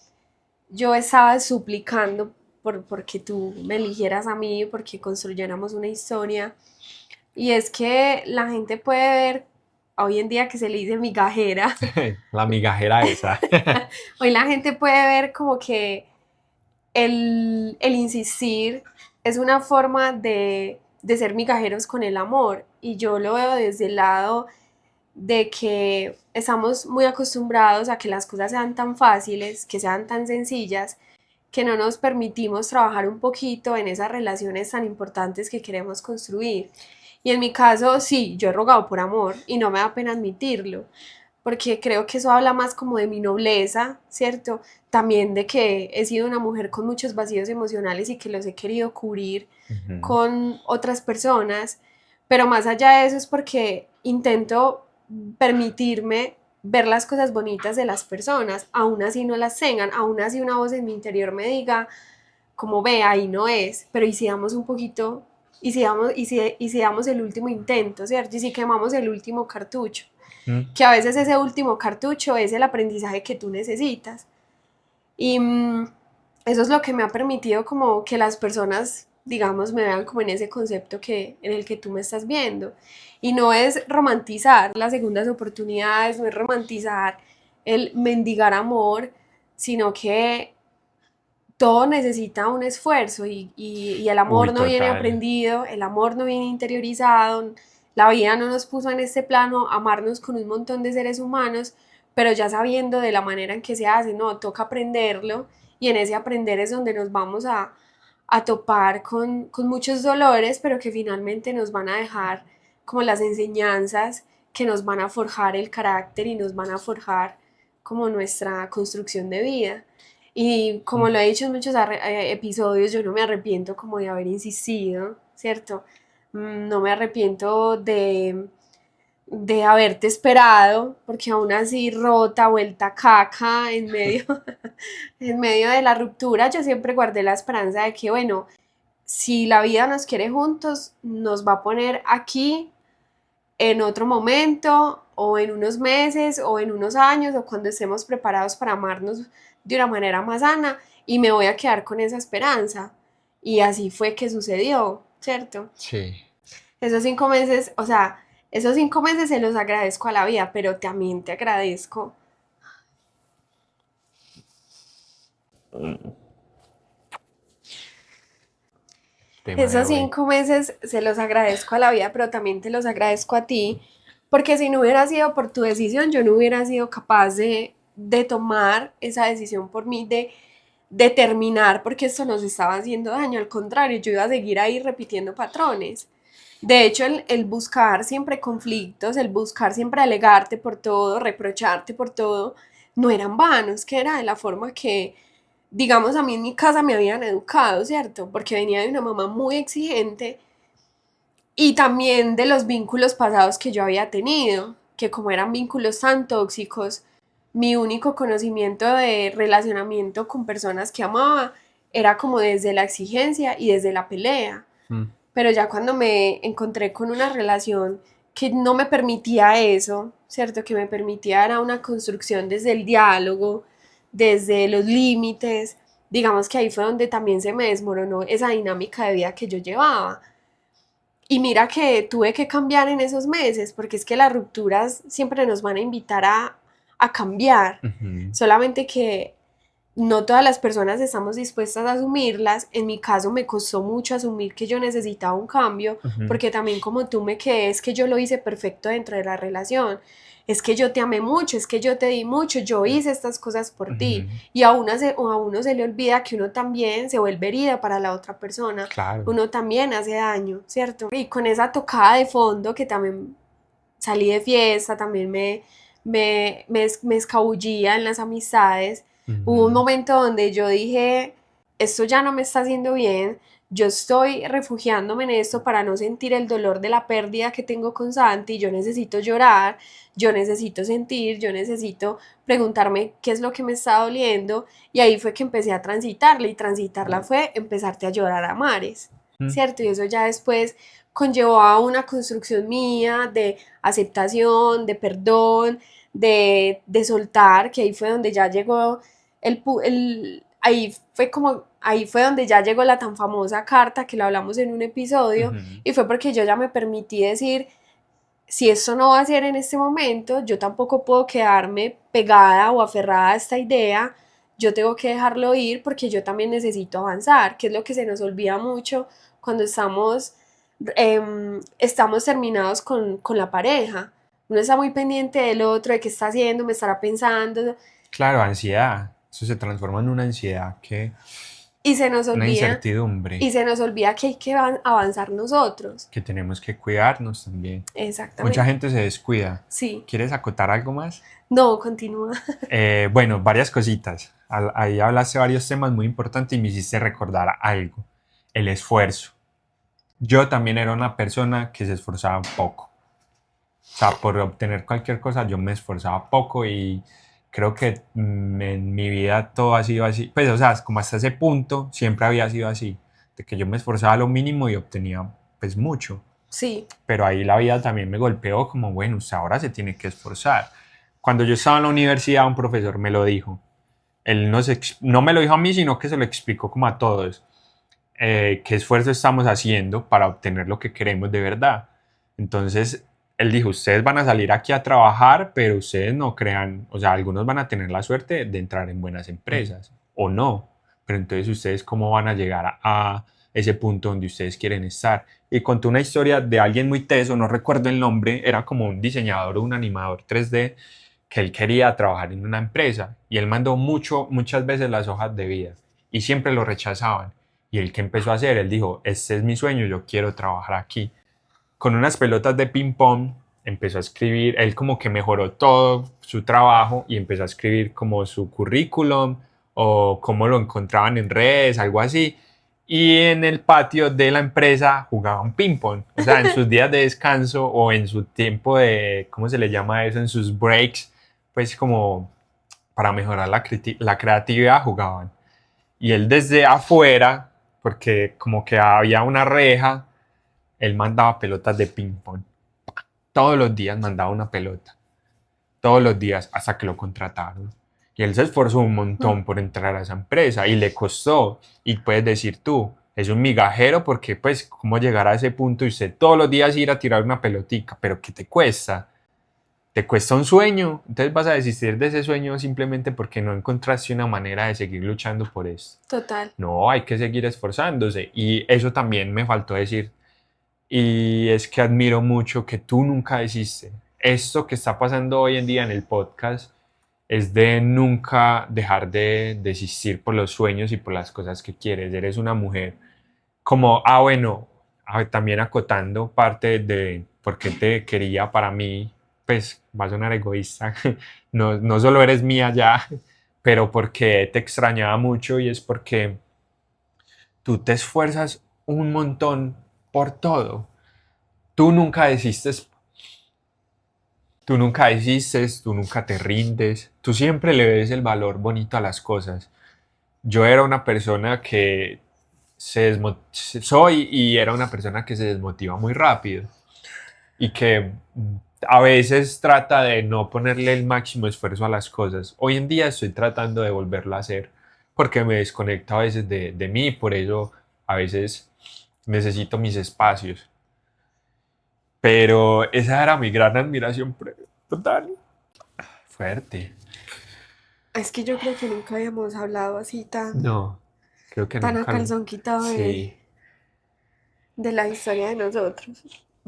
yo estaba suplicando porque tú me eligieras a mí, porque construyéramos una historia. Y es que la gente puede ver, hoy en día que se le dice migajera, La migajera esa. hoy la gente puede ver como que el insistir es una forma de ser migajeros con el amor. Y yo lo veo desde el lado de que estamos muy acostumbrados a que las cosas sean tan fáciles, que sean tan sencillas, que no nos permitimos trabajar un poquito en esas relaciones tan importantes que queremos construir. Y en mi caso, sí, yo he rogado por amor y no me da pena admitirlo, porque creo que eso habla más como de mi nobleza, ¿cierto? También de que he sido una mujer con muchos vacíos emocionales y que los he querido cubrir Ujú. con otras personas, pero más allá de eso es porque intento permitirme ver las cosas bonitas de las personas, aún así no las tengan, aún así una voz en mi interior me diga, como ve, ahí no es, pero y si damos un poquito, y si damos el último intento, ¿cierto? Y si quemamos el último cartucho, Mm. que a veces ese último cartucho es el aprendizaje que tú necesitas. Y eso es lo que me ha permitido como que las personas, digamos, me vean como en ese concepto en el que tú me estás viendo. Y no es romantizar las segundas oportunidades, no es romantizar el mendigar amor, sino que todo necesita un esfuerzo y el Uy, amor no viene total. aprendido, el amor no viene interiorizado, la vida no nos puso en este plano a amarnos con un montón de seres humanos, pero ya sabiendo de la manera en que se hace, no, toca aprenderlo y en ese aprender es donde nos vamos a topar con muchos dolores, pero que finalmente nos van a dejar como las enseñanzas que nos van a forjar el carácter y nos van a forjar como nuestra construcción de vida. Y como lo he dicho en muchos episodios, yo no me arrepiento como de haber insistido, ¿cierto? No me arrepiento de haberte esperado, porque aún así rota, vuelta caca, en medio, en medio de la ruptura, yo siempre guardé la esperanza de que, bueno, si la vida nos quiere juntos, nos va a poner aquí en otro momento o en unos meses o en unos años o cuando estemos preparados para amarnos de una manera más sana y me voy a quedar con esa esperanza. Y así fue que sucedió, ¿cierto? Sí. Esos 5 meses, o sea, esos 5 meses se los agradezco a la vida, pero también te agradezco. Tema de Esos hoy. 5 meses se los agradezco a la vida, pero también te los agradezco a ti, porque si no hubiera sido por tu decisión, yo no hubiera sido capaz de tomar esa decisión por mí, de terminar, porque esto nos estaba haciendo daño. Al contrario, yo iba a seguir ahí repitiendo patrones. De hecho, el buscar siempre conflictos, el buscar siempre alegarte por todo, reprocharte por todo, no eran vanos, que era de la forma que, digamos, a mí en mi casa me habían educado, ¿cierto? Porque venía de una mamá muy exigente y también de los vínculos pasados que yo había tenido, que como eran vínculos tan tóxicos, mi único conocimiento de relacionamiento con personas que amaba era como desde la exigencia y desde la pelea. Pero ya cuando me encontré con una relación que no me permitía eso, ¿cierto? Que me permitía era una construcción desde el diálogo, desde los límites, digamos que ahí fue donde también se me desmoronó esa dinámica de vida que yo llevaba. Y mira que tuve que cambiar en esos meses, porque es que las rupturas siempre nos van a invitar a cambiar, solamente que no todas las personas estamos dispuestas a asumirlas. En mi caso me costó mucho asumir que yo necesitaba un cambio, porque también como tú me quedé, es que yo lo hice perfecto dentro de la relación, es que yo te amé mucho, es que yo te di mucho, yo hice estas cosas por ti, y a uno se le olvida que uno también se vuelve herida para la otra persona, Claro. uno también hace daño, ¿cierto? Y con esa tocada de fondo que también salí de fiesta, también me escabullía en las amistades. Hubo un momento donde yo dije, esto ya no me está haciendo bien, yo estoy refugiándome en esto para no sentir el dolor de la pérdida que tengo con Santi, yo necesito llorar, yo necesito sentir, yo necesito preguntarme qué es lo que me está doliendo, y ahí fue que empecé a transitarla, y transitarla fue empezarte a llorar a mares, ¿cierto? Y eso ya después conllevó a una construcción mía de aceptación, de perdón, de soltar, que ahí fue donde ya llegó ahí fue donde ya llegó la tan famosa carta que lo hablamos en un episodio, y fue porque yo ya me permití decir, si esto no va a ser en este momento, yo tampoco puedo quedarme pegada o aferrada a esta idea, yo tengo que dejarlo ir porque yo también necesito avanzar, que es lo que se nos olvida mucho cuando estamos terminados con la pareja. Uno está muy pendiente del otro, de qué está haciendo, me estará pensando. Claro, ansiedad. Eso se transforma en una ansiedad Y se nos una olvida, incertidumbre. y se nos olvida que hay que avanzar nosotros. Que tenemos que cuidarnos también. Exactamente. Mucha gente se descuida. Sí. ¿Quieres acotar algo más? No, continúa. Bueno, varias cositas. Ahí hablaste varios temas muy importantes y me hiciste recordar algo. El esfuerzo. Yo también era una persona que se esforzaba un poco. O sea, por obtener cualquier cosa yo me esforzaba poco y creo que en mi vida todo ha sido así. Pues, o sea, como hasta ese punto siempre había sido así. De que yo me esforzaba lo mínimo y obtenía pues mucho. Sí. Pero ahí la vida también me golpeó como, bueno, usted ahora se tiene que esforzar. Cuando yo estaba en la universidad un profesor me lo dijo. Él no me lo dijo a mí, sino que se lo explicó como a todos. ¿Qué esfuerzo estamos haciendo para obtener lo que queremos de verdad? Entonces, él dijo, ustedes van a salir aquí a trabajar, pero ustedes no crean, o sea, algunos van a tener la suerte de entrar en buenas empresas, o no. Pero entonces, ¿ustedes cómo van a llegar a ese punto donde ustedes quieren estar? Y contó una historia de alguien muy teso, no recuerdo el nombre, era como un diseñador o un animador 3D, que él quería trabajar en una empresa y él mandó muchas veces las hojas de vida y siempre lo rechazaban. Y él, ¿qué empezó a hacer? Él dijo, este es mi sueño, yo quiero trabajar aquí. Con unas pelotas de ping pong empezó a escribir, él como que mejoró todo su trabajo y empezó a escribir como su currículum o cómo lo encontraban en redes, algo así. Y en el patio de la empresa jugaban ping pong, o sea, en sus días de descanso o en su tiempo de, ¿cómo se le llama eso? En sus breaks, pues como para mejorar la creatividad jugaban. Y él desde afuera, porque como que había una reja, él mandaba pelotas de ping pong. Todos los días mandaba una pelota. Todos los días hasta que lo contrataron. Y él se esforzó un montón por entrar a esa empresa y le costó. Y puedes decir tú, es un migajero porque pues cómo llegar a ese punto y usted todos los días ir a tirar una pelotica, pero ¿qué te cuesta? Te cuesta un sueño, entonces vas a desistir de ese sueño simplemente porque no encontraste una manera de seguir luchando por eso. Total. No, hay que seguir esforzándose. Y eso también me faltó decir. Y es que admiro mucho que tú nunca desistes. Esto que está pasando hoy en día en el podcast es de nunca dejar de desistir por los sueños y por las cosas que quieres. Eres una mujer como, bueno, también acotando parte de por qué te quería para mí, pues va a sonar egoísta, no solo eres mía ya, pero porque te extrañaba mucho y es porque tú te esfuerzas un montón por todo. Tú nunca desistes Tú nunca desistes, tú nunca te rindes, tú siempre le ves el valor bonito a las cosas. Yo era una persona que soy y era una persona que se desmotiva muy rápido y que a veces trata de no ponerle el máximo esfuerzo a las cosas. Hoy en día estoy tratando de volverlo a hacer porque me desconecto a veces de mí, por eso a veces necesito mis espacios. Pero esa era mi gran admiración total. Fuerte. Es que yo creo que nunca habíamos hablado así tan, No, creo que tan a nunca. calzón quitado Sí, de la historia de nosotros.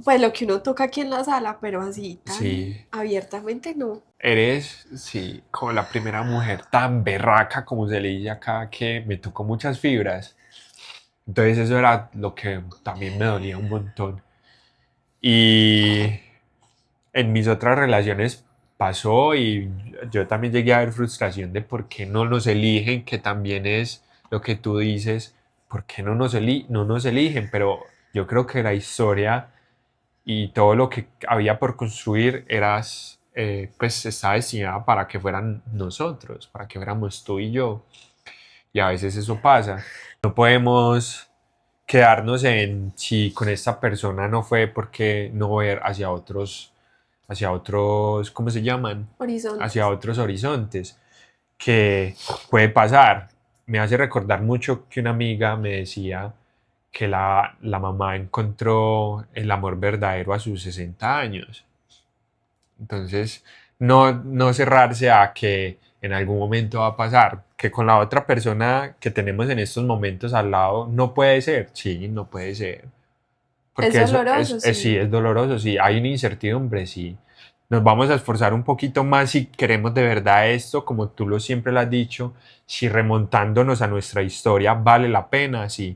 Pues lo que uno toca aquí en la sala, pero así tan sí. abiertamente no. Eres, sí, como la primera mujer tan berraca, como se le dice acá, que me tocó muchas fibras. Entonces eso era lo que también me dolía un montón. Y en mis otras relaciones pasó y yo también llegué a ver frustración de por qué no nos eligen, que también es lo que tú dices, por qué no nos eligen, pero yo creo que la historia y todo lo que había por construir pues estaba destinada para que fueran nosotros, para que fuéramos tú y yo. Y a veces eso pasa. No podemos quedarnos en si con esta persona no fue porque no ver hacia otros, ¿cómo se llaman? Hacia Horizontes. otros horizontes, que puede pasar. Me hace recordar mucho que una amiga me decía que la mamá encontró el amor verdadero a sus 60 años. Entonces, no cerrarse a que en algún momento va a pasar, que con la otra persona que tenemos en estos momentos al lado no puede ser, sí, no puede ser. Es Porque eso doloroso, sí, sí. es doloroso, sí, hay una incertidumbre, sí. Nos vamos a esforzar un poquito más si queremos de verdad esto, como tú siempre lo has dicho, si remontándonos a nuestra historia vale la pena, sí.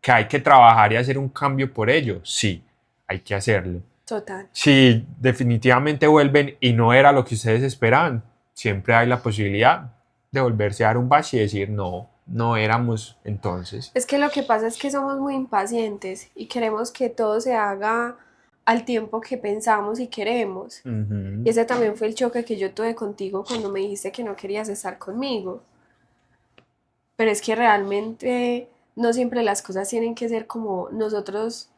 Que hay que trabajar y hacer un cambio por ello, sí, hay que hacerlo. Total. Si definitivamente vuelven y no era lo que ustedes esperaban, siempre hay la posibilidad de volverse a dar un bache y decir no, no éramos entonces. Es que lo que pasa es que somos muy impacientes y queremos que todo se haga al tiempo que pensamos y queremos. Y Ujú. ese también fue el choque que yo tuve contigo cuando me dijiste que no querías estar conmigo. Pero es que realmente no siempre las cosas tienen que ser como nosotros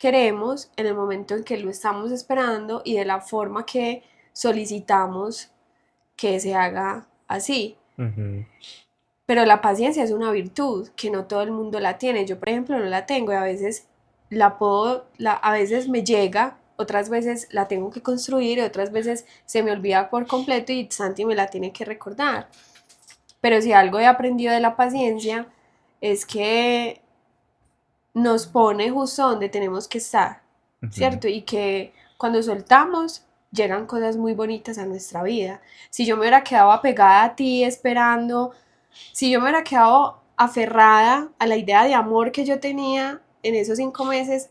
queremos en el momento en que lo estamos esperando y de la forma que solicitamos que se haga así. Ujú. Pero la paciencia es una virtud que no todo el mundo la tiene. Yo, por ejemplo, no la tengo y a veces a veces me llega, otras veces la tengo que construir y otras veces se me olvida por completo y Santi me la tiene que recordar. Pero si algo he aprendido de la paciencia es que nos pone justo donde tenemos que estar, Ujú. ¿cierto? Y que cuando soltamos llegan cosas muy bonitas a nuestra vida. Si yo me hubiera quedado apegada a ti esperando, si yo me hubiera quedado aferrada a la idea de amor que yo tenía en esos 5 meses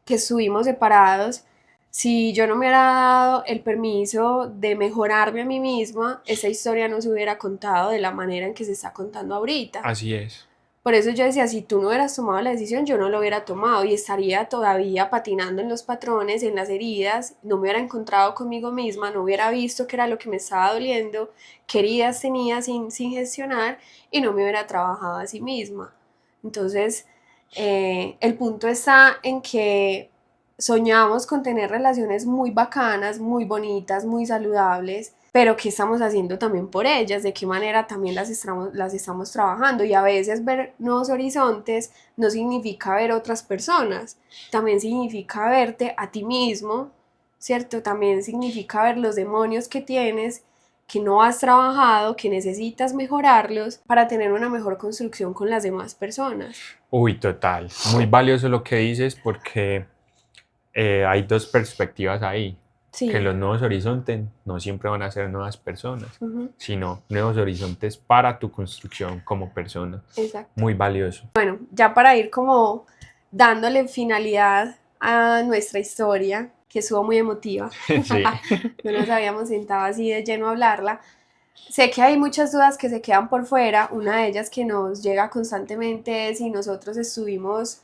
que estuvimos separados, si yo no me hubiera dado el permiso de mejorarme a mí misma, esa historia no se hubiera contado de la manera en que se está contando ahorita. Así es. Por eso yo decía, si tú no hubieras tomado la decisión, yo no lo hubiera tomado y estaría todavía patinando en los patrones, en las heridas, no me hubiera encontrado conmigo misma, no hubiera visto qué era lo que me estaba doliendo, qué heridas tenía sin gestionar y no me hubiera trabajado a sí misma. Entonces, el punto está en que soñamos con tener relaciones muy bacanas, muy bonitas, muy saludables, pero qué estamos haciendo también por ellas, de qué manera también las estamos trabajando. Y a veces ver nuevos horizontes no significa ver otras personas, también significa verte a ti mismo, ¿cierto? También significa ver los demonios que tienes, que no has trabajado, que necesitas mejorarlos para tener una mejor construcción con las demás personas. Uy, total. Muy valioso lo que dices porque hay dos perspectivas ahí. Que Sí, los nuevos horizontes no siempre van a ser nuevas personas, uh-huh, sino nuevos horizontes para tu construcción como persona. exacto. Muy valioso. Bueno, ya para ir como dándole finalidad a nuestra historia, que estuvo muy emotiva, Sí. no nos habíamos sentado así de lleno a hablarla. Sé que hay muchas dudas que se quedan por fuera, una de ellas que nos llega constantemente es si nosotros estuvimos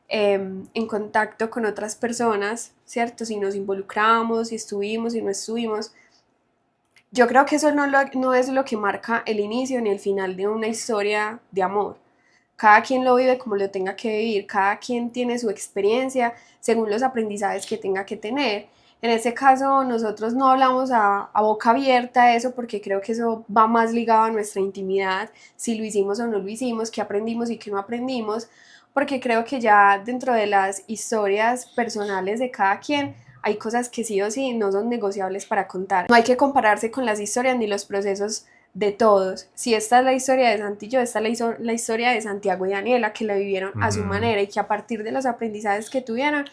en contacto con otras personas, ¿cierto? Si nos involucramos, si estuvimos, si no estuvimos. Yo creo que eso no es lo que marca el inicio ni el final de una historia de amor. Cada quien lo vive como lo tenga que vivir, cada quien tiene su experiencia según los aprendizajes que tenga que tener. En este caso, nosotros no hablamos a boca abierta de eso porque creo que eso va más ligado a nuestra intimidad, si lo hicimos o no lo hicimos, qué aprendimos y qué no aprendimos, porque creo que ya dentro de las historias personales de cada quien hay cosas que sí o sí no son negociables para contar. No hay que compararse con las historias ni los procesos de todos. Si esta es la historia de Santi y yo, esta es la historia de Santiago y Daniela, que la vivieron a su manera y que a partir de los aprendizajes que tuvieron,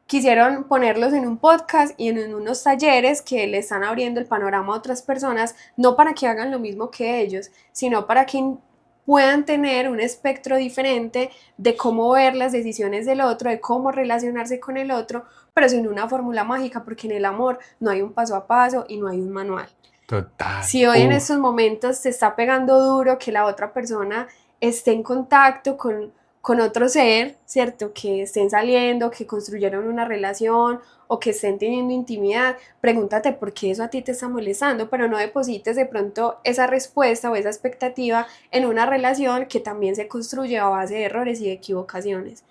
quisieron ponerlos en un podcast y en unos talleres que le están abriendo el panorama a otras personas, no para que hagan lo mismo que ellos, sino para que puedan tener un espectro diferente de cómo ver las decisiones del otro, de cómo relacionarse con el otro, pero sin una fórmula mágica, porque en el amor no hay un paso a paso y no hay un manual. Total. Si hoy en estos momentos te está pegando duro que la otra persona esté en contacto con otro ser, ¿cierto? Que estén saliendo, que construyeron una relación o que estén teniendo intimidad, pregúntate por qué eso a ti te está molestando, pero no deposites de pronto esa respuesta o esa expectativa en una relación que también se construye a base de errores y de equivocaciones.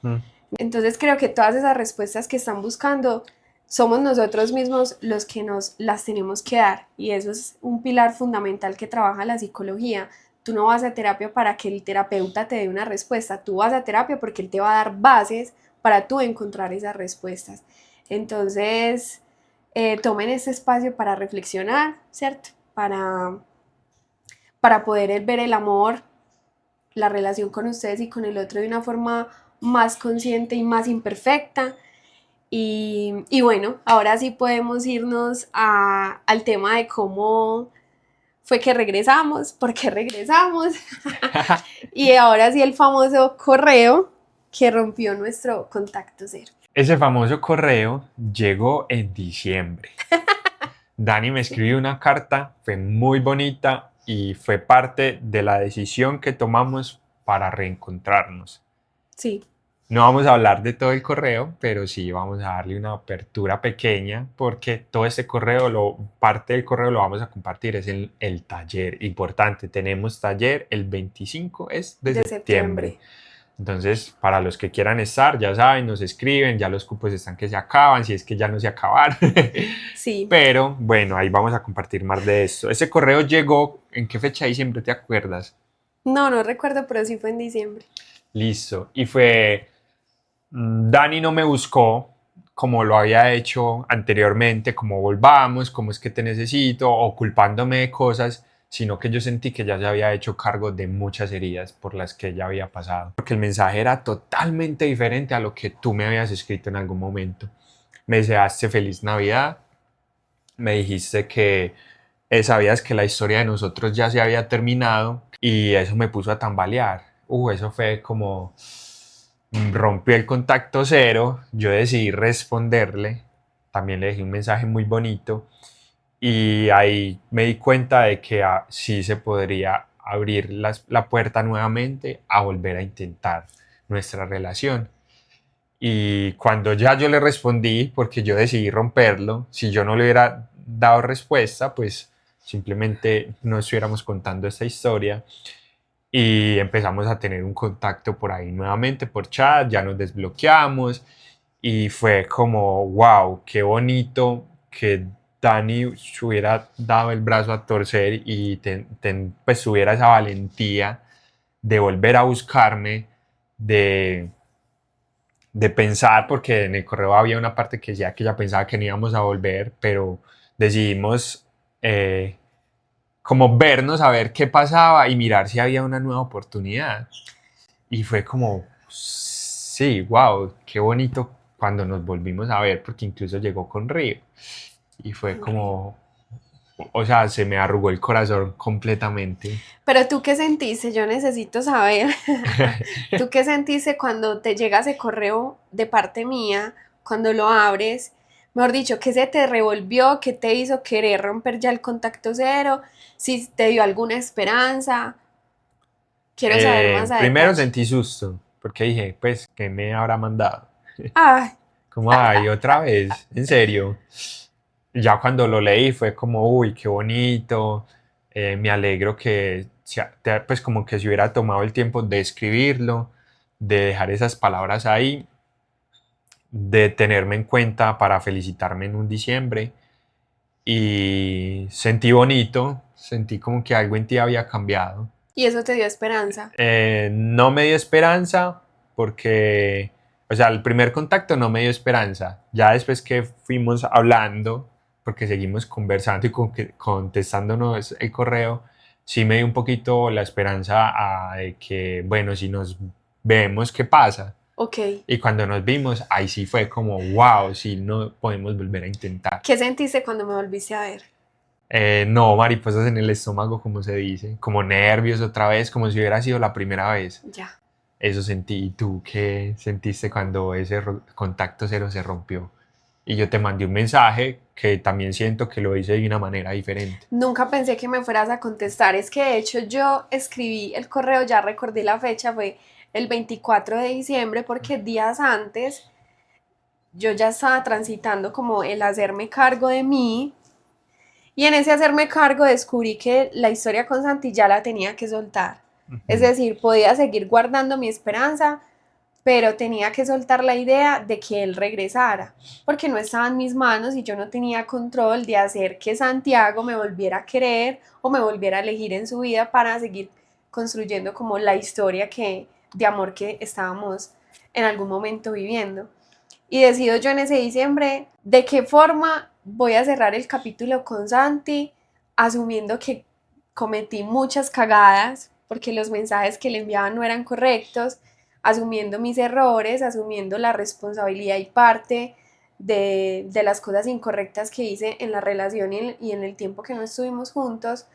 Entonces creo que todas esas respuestas que están buscando somos nosotros mismos los que nos las tenemos que dar, y eso es un pilar fundamental que trabaja la psicología. Tú no vas a terapia para que el terapeuta te dé una respuesta, tú vas a terapia porque él te va a dar bases para tú encontrar esas respuestas. Entonces, tomen este espacio para reflexionar, ¿cierto? Para poder ver el amor, la relación con ustedes y con el otro de una forma más consciente y más imperfecta. Y bueno, ahora sí podemos irnos al tema de cómo fue que regresamos, por qué regresamos. Y ahora sí el famoso correo que rompió nuestro contacto cero. Ese famoso correo llegó en diciembre. Dani me escribió una carta, fue muy bonita y fue parte de la decisión que tomamos para reencontrarnos. Sí. No vamos a hablar de todo el correo, pero sí vamos a darle una apertura pequeña porque todo este correo, parte del correo lo vamos a compartir, es el taller. Importante, tenemos taller el 25 de septiembre. Entonces, para los que quieran estar, ya saben, nos escriben, ya los cupos están que se acaban, si es que ya no se acabaron. Sí. Pero bueno, ahí vamos a compartir más de esto. Ese correo llegó, ¿en qué fecha de diciembre te acuerdas? No recuerdo, pero sí fue en diciembre. Listo. Y fue... Dani no me buscó como lo había hecho anteriormente, como volvamos, como es que te necesito, o culpándome de cosas, sino que yo sentí que ya se había hecho cargo de muchas heridas por las que ella había pasado. Porque el mensaje era totalmente diferente a lo que tú me habías escrito en algún momento. Me deseaste feliz Navidad, me dijiste que sabías que la historia de nosotros ya se había terminado y eso me puso a tambalear. Eso fue como... Rompió el contacto cero, yo decidí responderle, también le dejé un mensaje muy bonito y ahí me di cuenta de que sí se podría abrir la puerta nuevamente a volver a intentar nuestra relación. Y cuando ya yo le respondí, porque yo decidí romperlo, si yo no le hubiera dado respuesta, pues simplemente no estuviéramos contando esta historia. Y empezamos a tener un contacto por ahí nuevamente por chat, ya nos desbloqueamos y fue como, wow, qué bonito que Dani se hubiera dado el brazo a torcer y pues tuviera esa valentía de volver a buscarme, de pensar, porque en el correo había una parte que decía que ella pensaba que no íbamos a volver, pero decidimos... como vernos a ver qué pasaba y mirar si había una nueva oportunidad. Y fue como, sí, wow, qué bonito cuando nos volvimos a ver, porque incluso llegó con Río. Y fue como, o sea, se me arrugó el corazón completamente. Pero tú qué sentiste, yo necesito saber. ¿Tú qué sentiste cuando te llega ese correo de parte mía, cuando lo abres? Mejor dicho, ¿qué se te revolvió? ¿Qué te hizo querer romper ya el contacto cero? ¿Si te dio alguna esperanza? Quiero saber más a Primero detalle. sentí susto, porque dije, pues, ¿qué me habrá mandado? Ay, Como, ay, otra vez, en serio. Y ya cuando lo leí fue como, uy, qué bonito, me alegro que, pues como que se hubiera tomado el tiempo de escribirlo, de dejar esas palabras ahí, de tenerme en cuenta para felicitarme en un diciembre. Y sentí bonito, sentí como que algo en ti había cambiado. y eso te dio esperanza. No me dio esperanza porque, o sea, el primer contacto no me dio esperanza. Ya después que fuimos hablando, porque seguimos conversando y contestándonos el correo, sí me dio un poquito la esperanza de que, bueno, si nos vemos, ¿qué pasa? Ok. Y cuando nos vimos, ahí sí fue como, wow, sí, no podemos volver a intentar. ¿Qué sentiste cuando me volviste a ver? No, mariposas en el estómago, como se dice, como nervios otra vez, como si hubiera sido la primera vez. Ya. Eso sentí. ¿Y tú qué sentiste cuando ese contacto cero se rompió? Y yo te mandé un mensaje que también siento que lo hice de una manera diferente. Nunca pensé que me fueras a contestar. Es que de hecho yo escribí el correo, ya recordé la fecha, fue el 24 de diciembre, porque días antes yo ya estaba transitando como el hacerme cargo de mí. Y en ese hacerme cargo descubrí que la historia con Santi ya la tenía que soltar. Es decir, podía seguir guardando mi esperanza, pero tenía que soltar la idea de que él regresara, porque no estaba en mis manos y yo no tenía control de hacer que Santiago me volviera a querer o me volviera a elegir en su vida para seguir construyendo como la historia de amor que estábamos en algún momento viviendo. Y decido yo en ese diciembre de qué forma voy a cerrar el capítulo con Santi, asumiendo que cometí muchas cagadas, porque los mensajes que le enviaban no eran correctos, asumiendo mis errores, asumiendo la responsabilidad y parte de las cosas incorrectas que hice en la relación y en el tiempo que no estuvimos juntos,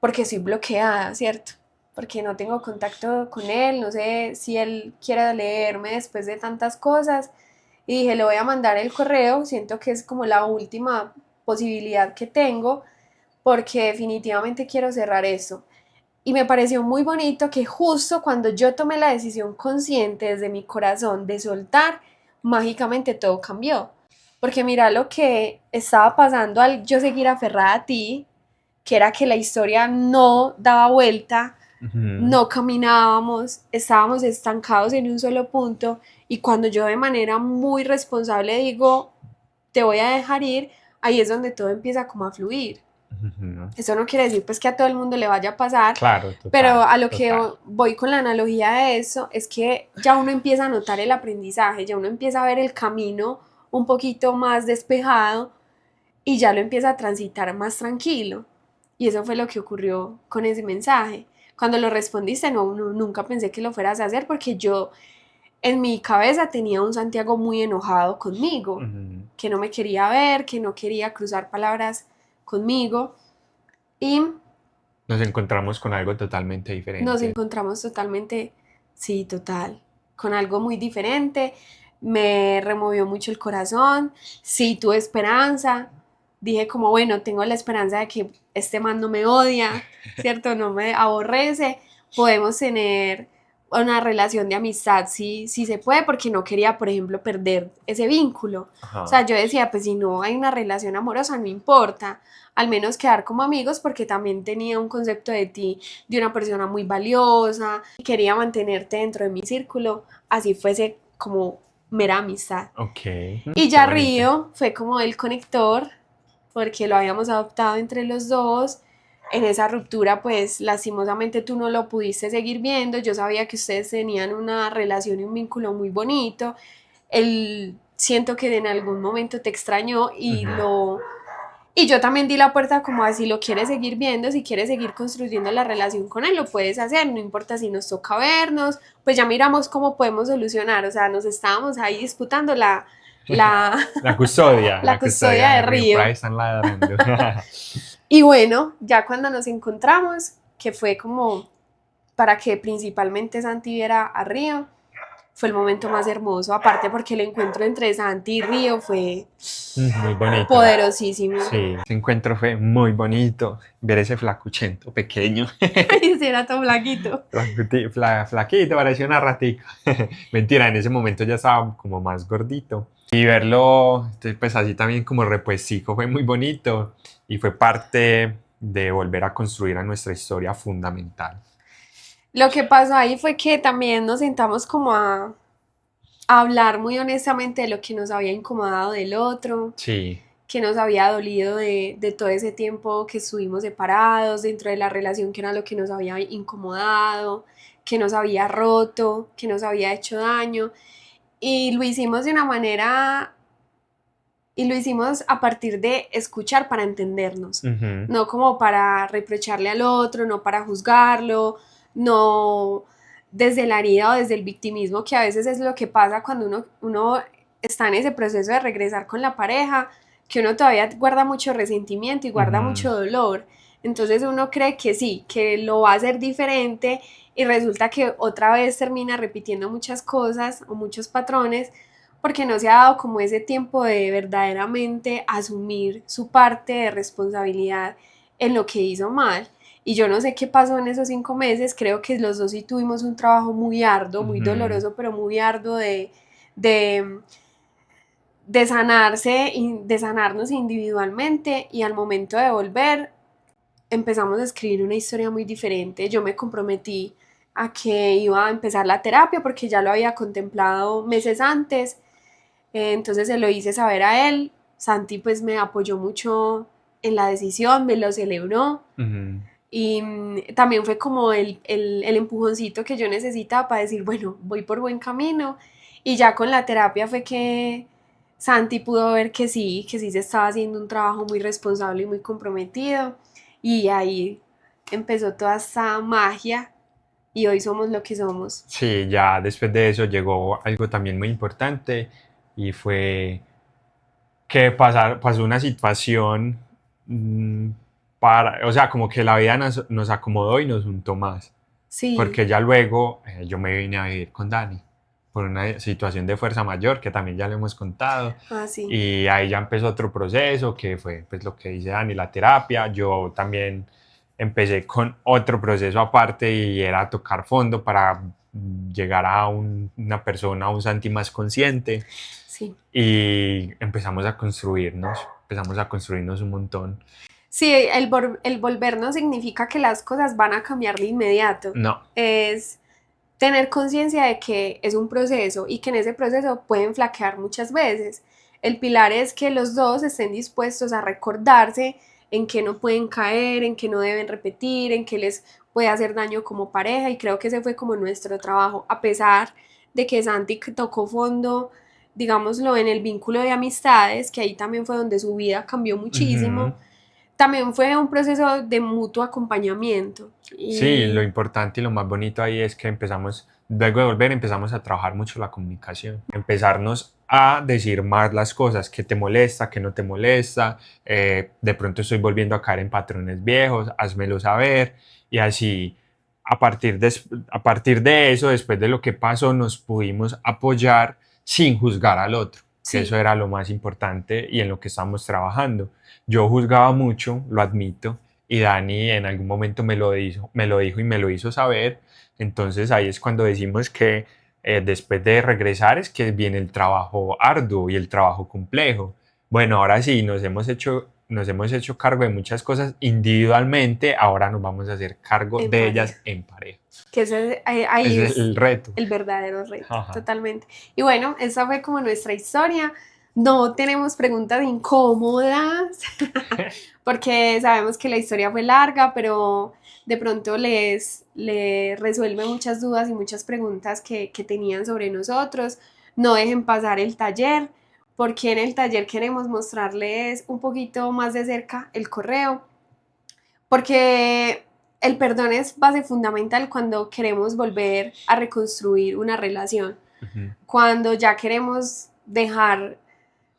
porque soy bloqueada, ¿cierto? Porque no tengo contacto con él, no sé si él quiera leerme después de tantas cosas. Y dije, le voy a mandar el correo, siento que es como la última posibilidad que tengo, porque definitivamente quiero cerrar eso. Y me pareció muy bonito que justo cuando yo tomé la decisión consciente desde mi corazón de soltar, mágicamente todo cambió. Porque mira lo que estaba pasando al yo seguir aferrada a ti, que era que la historia no daba vuelta, no caminábamos, estábamos estancados en un solo punto, y cuando yo de manera muy responsable digo, te voy a dejar ir, ahí es donde todo empieza como a fluir. Eso no quiere decir pues que a todo el mundo le vaya a pasar, Claro, total, pero a lo que total. voy con la analogía de eso es que ya uno empieza a notar el aprendizaje, ya uno empieza a ver el camino un poquito más despejado y ya lo empieza a transitar más tranquilo. Y eso fue lo que ocurrió con ese mensaje. Cuando lo respondiste, nunca pensé que lo fueras a hacer, porque yo en mi cabeza tenía un Santiago muy enojado conmigo, que no me quería ver, que no quería cruzar palabras conmigo. Y Nos encontramos con algo totalmente diferente. nos encontramos totalmente, sí, total, con algo muy diferente. Me removió mucho el corazón, sí, tuve esperanza. Dije como, bueno, tengo la esperanza de que este man no me odia, ¿cierto? No me aborrece. Podemos tener una relación de amistad, sí, sí se puede, porque no quería, por ejemplo, perder ese vínculo. Ajá. O sea, yo decía, pues si no hay una relación amorosa, no importa, al menos quedar como amigos, porque también tenía un concepto de ti, de una persona muy valiosa, quería mantenerte dentro de mi círculo, así fuese como mera amistad. Ok. Y ya Río fue como el conector, porque lo habíamos adoptado entre los dos. En esa ruptura, pues lastimosamente tú no lo pudiste seguir viendo. Yo sabía que ustedes tenían una relación y un vínculo muy bonito. Él siento que en algún momento te extrañó y yo también di la puerta como a si lo quieres seguir viendo, si quieres seguir construyendo la relación con él, lo puedes hacer, no importa si nos toca vernos, pues ya miramos cómo podemos solucionar. O sea, nos estábamos ahí disputando la custodia. la custodia de Río. Por ahí están ladrando. Y bueno, ya cuando nos encontramos, que fue como para que principalmente Santi viera a Río, fue el momento más hermoso, aparte porque el encuentro entre Santi y Río fue Muy bonito. poderosísimo. Sí, ese encuentro fue muy bonito. Ver ese flacuchento pequeño. Ese era todo flaquito. Flaquito, parecía una ratica. Mentira, en ese momento ya estaba como más gordito. Y verlo, pues así también como repuestico fue muy bonito. Y fue parte de volver a construir a nuestra historia fundamental. Lo que pasó ahí fue que también nos sentamos como a hablar muy honestamente de lo que nos había incomodado del otro, Sí. que nos había dolido de todo ese tiempo que estuvimos separados, dentro de la relación, que era lo que nos había incomodado, que nos había roto, que nos había hecho daño. Y lo hicimos de una manera, y lo hicimos a partir de escuchar para entendernos, no como para reprocharle al otro, no para juzgarlo, no desde la herida o desde el victimismo, que a veces es lo que pasa cuando uno está en ese proceso de regresar con la pareja, que uno todavía guarda mucho resentimiento y guarda mucho dolor. Entonces uno cree que sí, que lo va a hacer diferente y resulta que otra vez termina repitiendo muchas cosas o muchos patrones porque no se ha dado como ese tiempo de verdaderamente asumir su parte de responsabilidad en lo que hizo mal. Y yo no sé qué pasó en esos 5 meses, creo que los dos sí tuvimos un trabajo muy arduo, muy doloroso, pero muy arduo de, de sanarse, de sanarnos individualmente, y al momento de volver empezamos a escribir una historia muy diferente. Yo me comprometí a que iba a empezar la terapia porque ya lo había contemplado meses antes, entonces se lo hice saber a él. Santi pues me apoyó mucho en la decisión, me lo celebró. Y también fue como el empujoncito que yo necesitaba para decir, bueno, voy por buen camino. Y ya con la terapia fue que Santi pudo ver que sí se estaba haciendo un trabajo muy responsable y muy comprometido. Y ahí empezó toda esa magia y hoy somos lo que somos. Sí, ya después de eso llegó algo también muy importante y fue que pasó una situación o sea, como que la vida nos acomodó y nos juntó más. Sí. Porque ya luego yo me vine a vivir con Dani por una situación de fuerza mayor que también ya le hemos contado. Sí. Y ahí ya empezó otro proceso que fue pues lo que dice Dani, la terapia. Yo también empecé con otro proceso aparte y era tocar fondo para llegar a una persona, a un Santi más consciente. Sí. Y empezamos a construirnos un montón. Sí, el volver no significa que las cosas van a cambiar de inmediato. No. Es tener conciencia de que es un proceso y que en ese proceso pueden flaquear muchas veces. El pilar es que los dos estén dispuestos a recordarse en qué no pueden caer, en qué no deben repetir, en qué les puede hacer daño como pareja, y creo que ese fue como nuestro trabajo, a pesar de que Santi tocó fondo, digámoslo, en el vínculo de amistades, que ahí también fue donde su vida cambió muchísimo. También fue un proceso de mutuo acompañamiento. Sí, lo importante y lo más bonito ahí es que luego de volver, empezamos a trabajar mucho la comunicación. Empezarnos a decir más las cosas, qué te molesta, qué no te molesta, de pronto estoy volviendo a caer en patrones viejos, házmelo saber. Y así, a partir de eso, después de lo que pasó, nos pudimos apoyar sin juzgar al otro. Sí. Eso era lo más importante y en lo que estamos trabajando. Yo juzgaba mucho, lo admito, y Dani en algún momento me lo dijo y me lo hizo saber. Entonces ahí es cuando decimos que después de regresar es que viene el trabajo arduo y el trabajo complejo. Bueno, ahora sí, nos hemos hecho cargo de muchas cosas individualmente, ahora nos vamos a hacer cargo de pareja. Ellas en pareja. Que ahí es el reto. El verdadero reto. Ajá. Totalmente. Y bueno, esa fue como nuestra historia. No tenemos preguntas incómodas porque sabemos que la historia fue larga, pero de pronto les resuelve muchas dudas y muchas preguntas que tenían sobre nosotros. No dejen pasar el taller, porque en el taller queremos mostrarles un poquito más de cerca el correo, porque el perdón es base fundamental cuando queremos volver a reconstruir una relación. Cuando ya queremos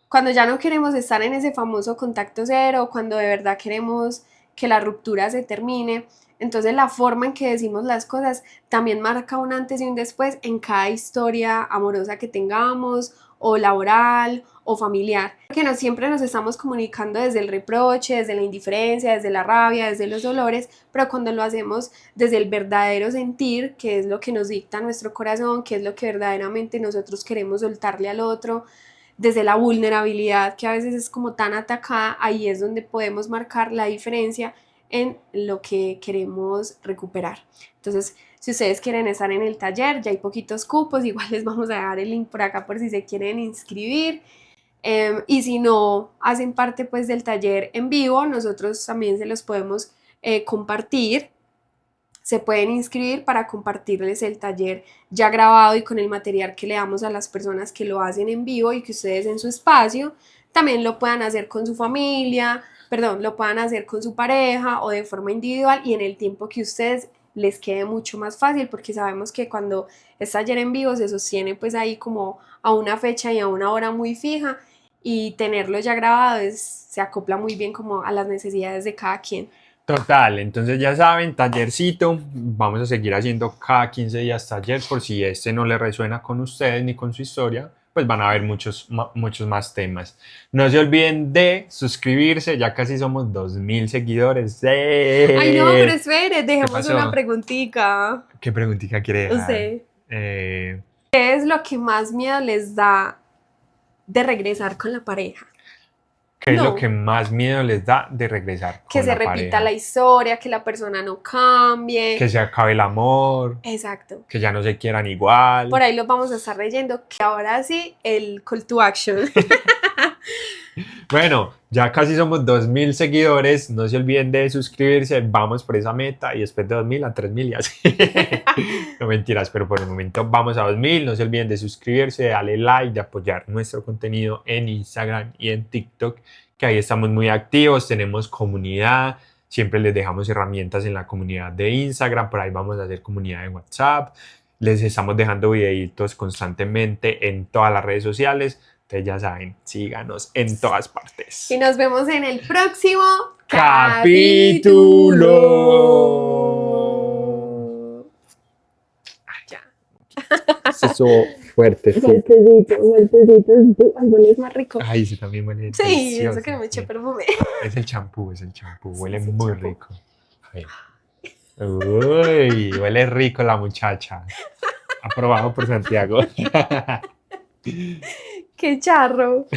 cuando ya no queremos estar en ese famoso contacto cero, cuando de verdad queremos que la ruptura se termine. Entonces la forma en que decimos las cosas también marca un antes y un después en cada historia amorosa que tengamos, o laboral, o familiar. Porque no siempre nos estamos comunicando desde el reproche, desde la indiferencia, desde la rabia, desde los dolores, pero cuando lo hacemos desde el verdadero sentir, que es lo que nos dicta nuestro corazón, que es lo que verdaderamente nosotros queremos soltarle al otro, desde la vulnerabilidad que a veces es como tan atacada, ahí es donde podemos marcar la diferencia en lo que queremos recuperar. Entonces, si ustedes quieren estar en el taller, ya hay poquitos cupos, igual les vamos a dejar el link por acá por si se quieren inscribir. Y si no hacen parte pues del taller en vivo, nosotros también se los podemos compartir. Se pueden inscribir para compartirles el taller ya grabado y con el material que le damos a las personas que lo hacen en vivo y que ustedes en su espacio también lo puedan hacer con su familia, lo puedan hacer con su pareja o de forma individual y en el tiempo que ustedes les quede mucho más fácil, porque sabemos que cuando es taller en vivo se sostiene pues ahí como a una fecha y a una hora muy fija, y tenerlo ya grabado se acopla muy bien como a las necesidades de cada quien. Total, entonces ya saben, tallercito, vamos a seguir haciendo cada 15 días taller, por si este no le resuena con ustedes ni con su historia, pues van a haber muchos más temas. No se olviden de suscribirse, ya casi somos 2000 seguidores. Ay no, pero espere, dejemos una preguntita. ¿Qué preguntita quiere dejar? Usted. ¿Qué es lo que más miedo les da de regresar con la pareja? ¿Qué es lo que más miedo les da de regresar con que se la repita pareja? La historia, que la persona no cambie. Que se acabe el amor. Exacto. Que ya no se quieran igual. Por ahí los vamos a estar leyendo, que ahora sí, el call to action. Bueno, ya casi somos 2000 seguidores, no se olviden de suscribirse, vamos por esa meta y después de 2000 a 3000 y así. No mentiras, pero por el momento vamos a 2000, no se olviden de suscribirse, de darle like, de apoyar nuestro contenido en Instagram y en TikTok, que ahí estamos muy activos, tenemos comunidad, siempre les dejamos herramientas en la comunidad de Instagram, por ahí vamos a hacer comunidad de WhatsApp, les estamos dejando videitos constantemente en todas las redes sociales. Ustedes ya saben, síganos en todas partes. Y nos vemos en el próximo capítulo. Ya. Eso fuerte. Fuertecito. Algo es más rico. Ay, sí, también huele. Sí, delicioso. eso que no me eché perfume. Es el champú. Huele Sí, muy champú. rico. Ay. Uy, huele rico la muchacha. Aprobado por Santiago. ¡Qué charro!